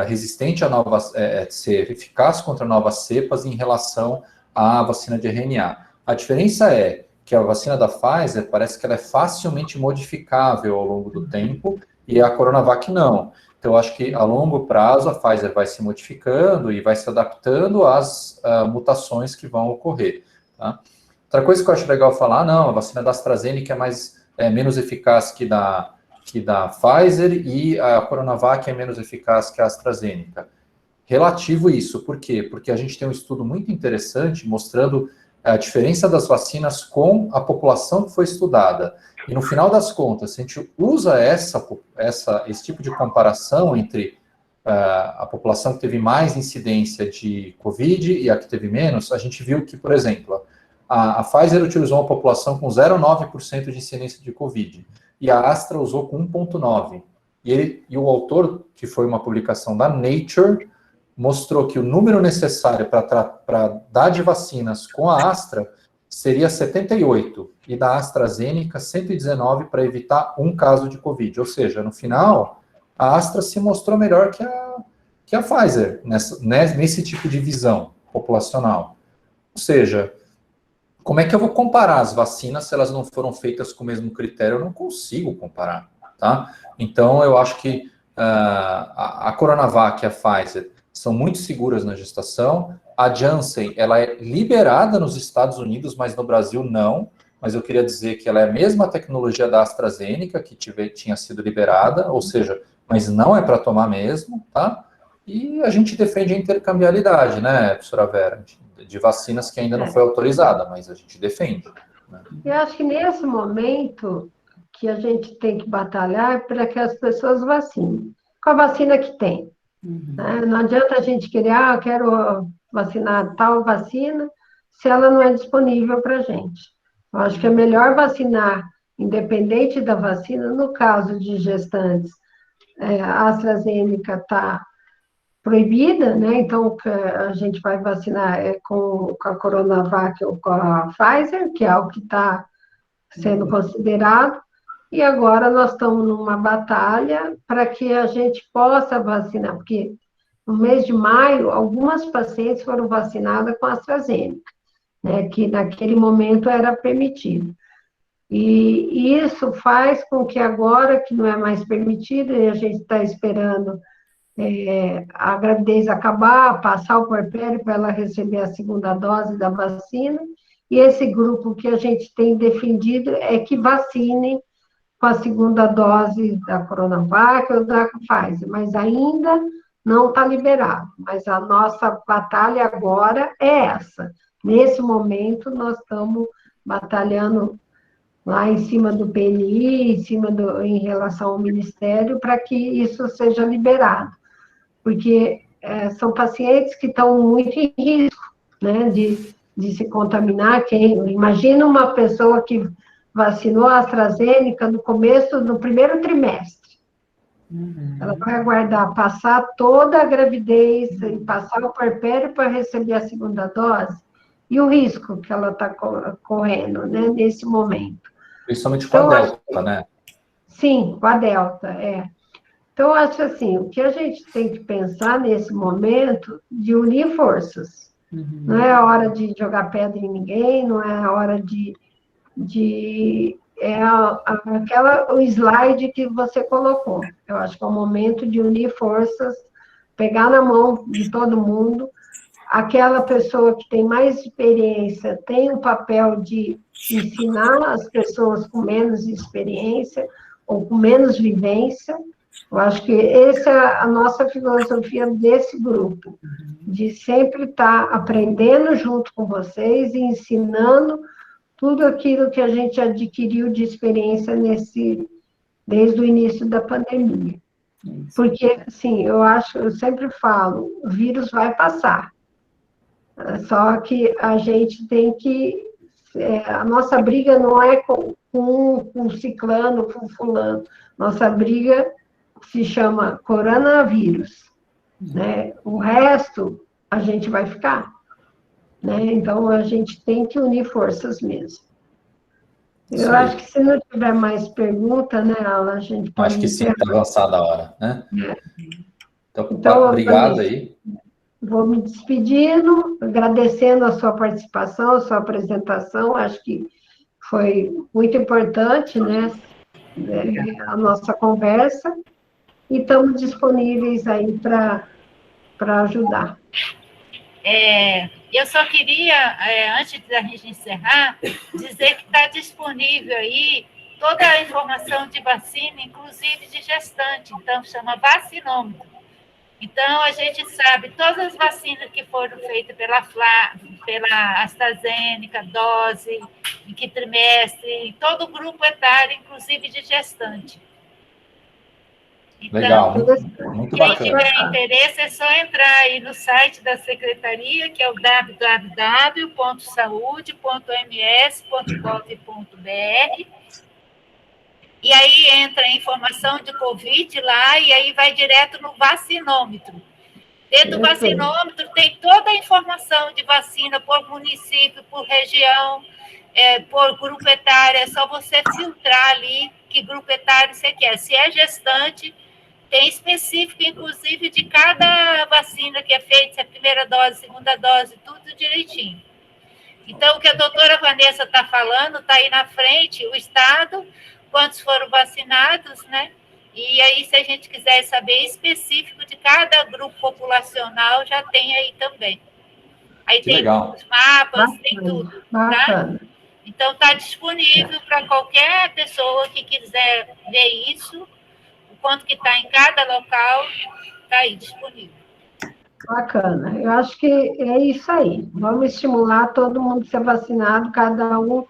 resistente a novas, ser eficaz contra novas cepas em relação à vacina de RNA. A diferença é que a vacina da Pfizer parece que ela é facilmente modificável ao longo do tempo e a Coronavac não. Então, eu acho que a longo prazo a Pfizer vai se modificando e vai se adaptando às mutações que vão ocorrer. Tá? Outra coisa que eu acho legal falar, não, a vacina da AstraZeneca é menos eficaz que da Pfizer e a Coronavac é menos eficaz que a AstraZeneca. Relativo isso, por quê? Porque a gente tem um estudo muito interessante mostrando a diferença das vacinas com a população que foi estudada. E no final das contas, se a gente usa esse tipo de comparação entre a população que teve mais incidência de Covid e a que teve menos, a gente viu que, por exemplo, a Pfizer utilizou uma população com 0,9% de incidência de Covid, e a Astra usou com 1,9%. E o autor, que foi uma publicação da Nature, mostrou que o número necessário para dar de vacinas com a Astra seria 78, e da AstraZeneca 119 para evitar um caso de Covid. Ou seja, no final, a Astra se mostrou melhor que a Pfizer nesse tipo de visão populacional. Ou seja, como é que eu vou comparar as vacinas se elas não foram feitas com o mesmo critério? Eu não consigo comparar, tá? Então, eu acho que a Coronavac e a Pfizer são muito seguras na gestação. A Janssen, ela é liberada nos Estados Unidos, mas no Brasil não. Mas eu queria dizer que ela é a mesma tecnologia da AstraZeneca, que tinha sido liberada, ou seja, mas não é para tomar mesmo, tá? E a gente defende a intercambiabilidade, né, professora Vera? De vacinas que ainda não foi autorizada, mas a gente defende. Né? Eu acho que nesse momento que a gente tem que batalhar para que as pessoas vacinem, com a vacina que tem. Né? Não adianta a gente querer, eu quero vacinar tal vacina, se ela não é disponível para a gente. Eu acho que é melhor vacinar, independente da vacina, no caso de gestantes, a AstraZeneca está proibida, né? Então, a gente vai vacinar com a Coronavac ou com a Pfizer, que é o que está sendo considerado, e agora nós estamos numa batalha para que a gente possa vacinar, porque no mês de maio, algumas pacientes foram vacinadas com a AstraZeneca, né? Que naquele momento era permitido. E isso faz com que agora, que não é mais permitido, e a gente está esperando a gravidez acabar, passar o puerpério para ela receber a segunda dose da vacina, e esse grupo que a gente tem defendido é que vacinem com a segunda dose da Coronavac ou da Pfizer, mas ainda não está liberado. Mas a nossa batalha agora é essa. Nesse momento, nós estamos batalhando lá em cima do PNI, em relação ao Ministério, para que isso seja liberado. Porque são pacientes que estão muito em risco, né, de se contaminar. Imagina uma pessoa que vacinou a AstraZeneca no primeiro trimestre. Ela vai aguardar passar toda a gravidez e passar o puerpério para receber a segunda dose. E o risco que ela está correndo, né, nesse momento. Principalmente com a Delta, né? Sim, com a Delta, Então, eu acho assim, o que a gente tem que pensar nesse momento de unir forças. Não é a hora de jogar pedra em ninguém, não é a hora o slide que você colocou. Eu acho que é o momento de unir forças, pegar na mão de todo mundo. Aquela pessoa que tem mais experiência tem o papel de ensinar as pessoas com menos experiência ou com menos vivência. Eu acho que essa é a nossa filosofia desse grupo, de sempre estar aprendendo junto com vocês e ensinando tudo aquilo que a gente adquiriu de experiência desde o início da pandemia. Porque, assim, eu sempre falo, o vírus vai passar. Só que a gente tem que... a nossa briga não é com ciclano, com fulano. Nossa briga se chama coronavírus, né? O resto, a gente vai ficar, né? Então, a gente tem que unir forças mesmo. Eu acho que se não tiver mais pergunta, né, Alan, a gente pode... Acho que sim, está avançada a hora, né? Então, obrigado aí. Vou me despedindo, agradecendo a sua participação, a sua apresentação, acho que foi muito importante, né, a nossa conversa, e estamos disponíveis aí para ajudar. Eu só queria, antes da gente encerrar, dizer que está disponível aí toda a informação de vacina, inclusive de gestante, então chama vacinômetro. Então, a gente sabe todas as vacinas que foram feitas pela AstraZeneca, dose, em que trimestre, em todo o grupo etário, inclusive de gestante. Então, legal, muito quem bacana. tiver interesse é só entrar aí no site da Secretaria, que é o www.saude.ms.gov.br, e aí entra a informação de Covid lá, e aí vai direto no vacinômetro. Dentro do vacinômetro tem toda a informação de vacina por município, por região, por grupo etário. É só você filtrar ali que grupo etário você quer. Se é gestante, tem específico, inclusive, de cada vacina que é feita, se é primeira dose, segunda dose, tudo direitinho. Então, o que a doutora Vanessa está falando, está aí na frente, o Estado, quantos foram vacinados, né? E aí, se a gente quiser saber específico de cada grupo populacional, já tem aí também. Aí que tem legal. os mapas, tem tudo. Bacana. Tá? Então, está disponível para qualquer pessoa que quiser ver isso, o quanto que está em cada local, está aí disponível. Bacana. Eu acho que é isso aí. Vamos estimular todo mundo a ser vacinado, cada um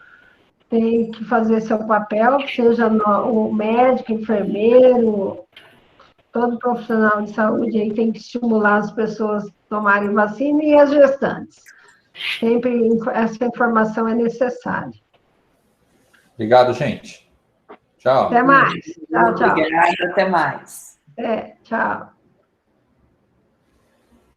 tem que fazer seu papel, seja o médico, enfermeiro, todo profissional de saúde aí tem que estimular as pessoas a tomarem vacina e as gestantes. Sempre essa informação é necessária. Obrigado, gente. Tchau. Até mais. Tchau, tchau. Obrigada, até mais. Tchau.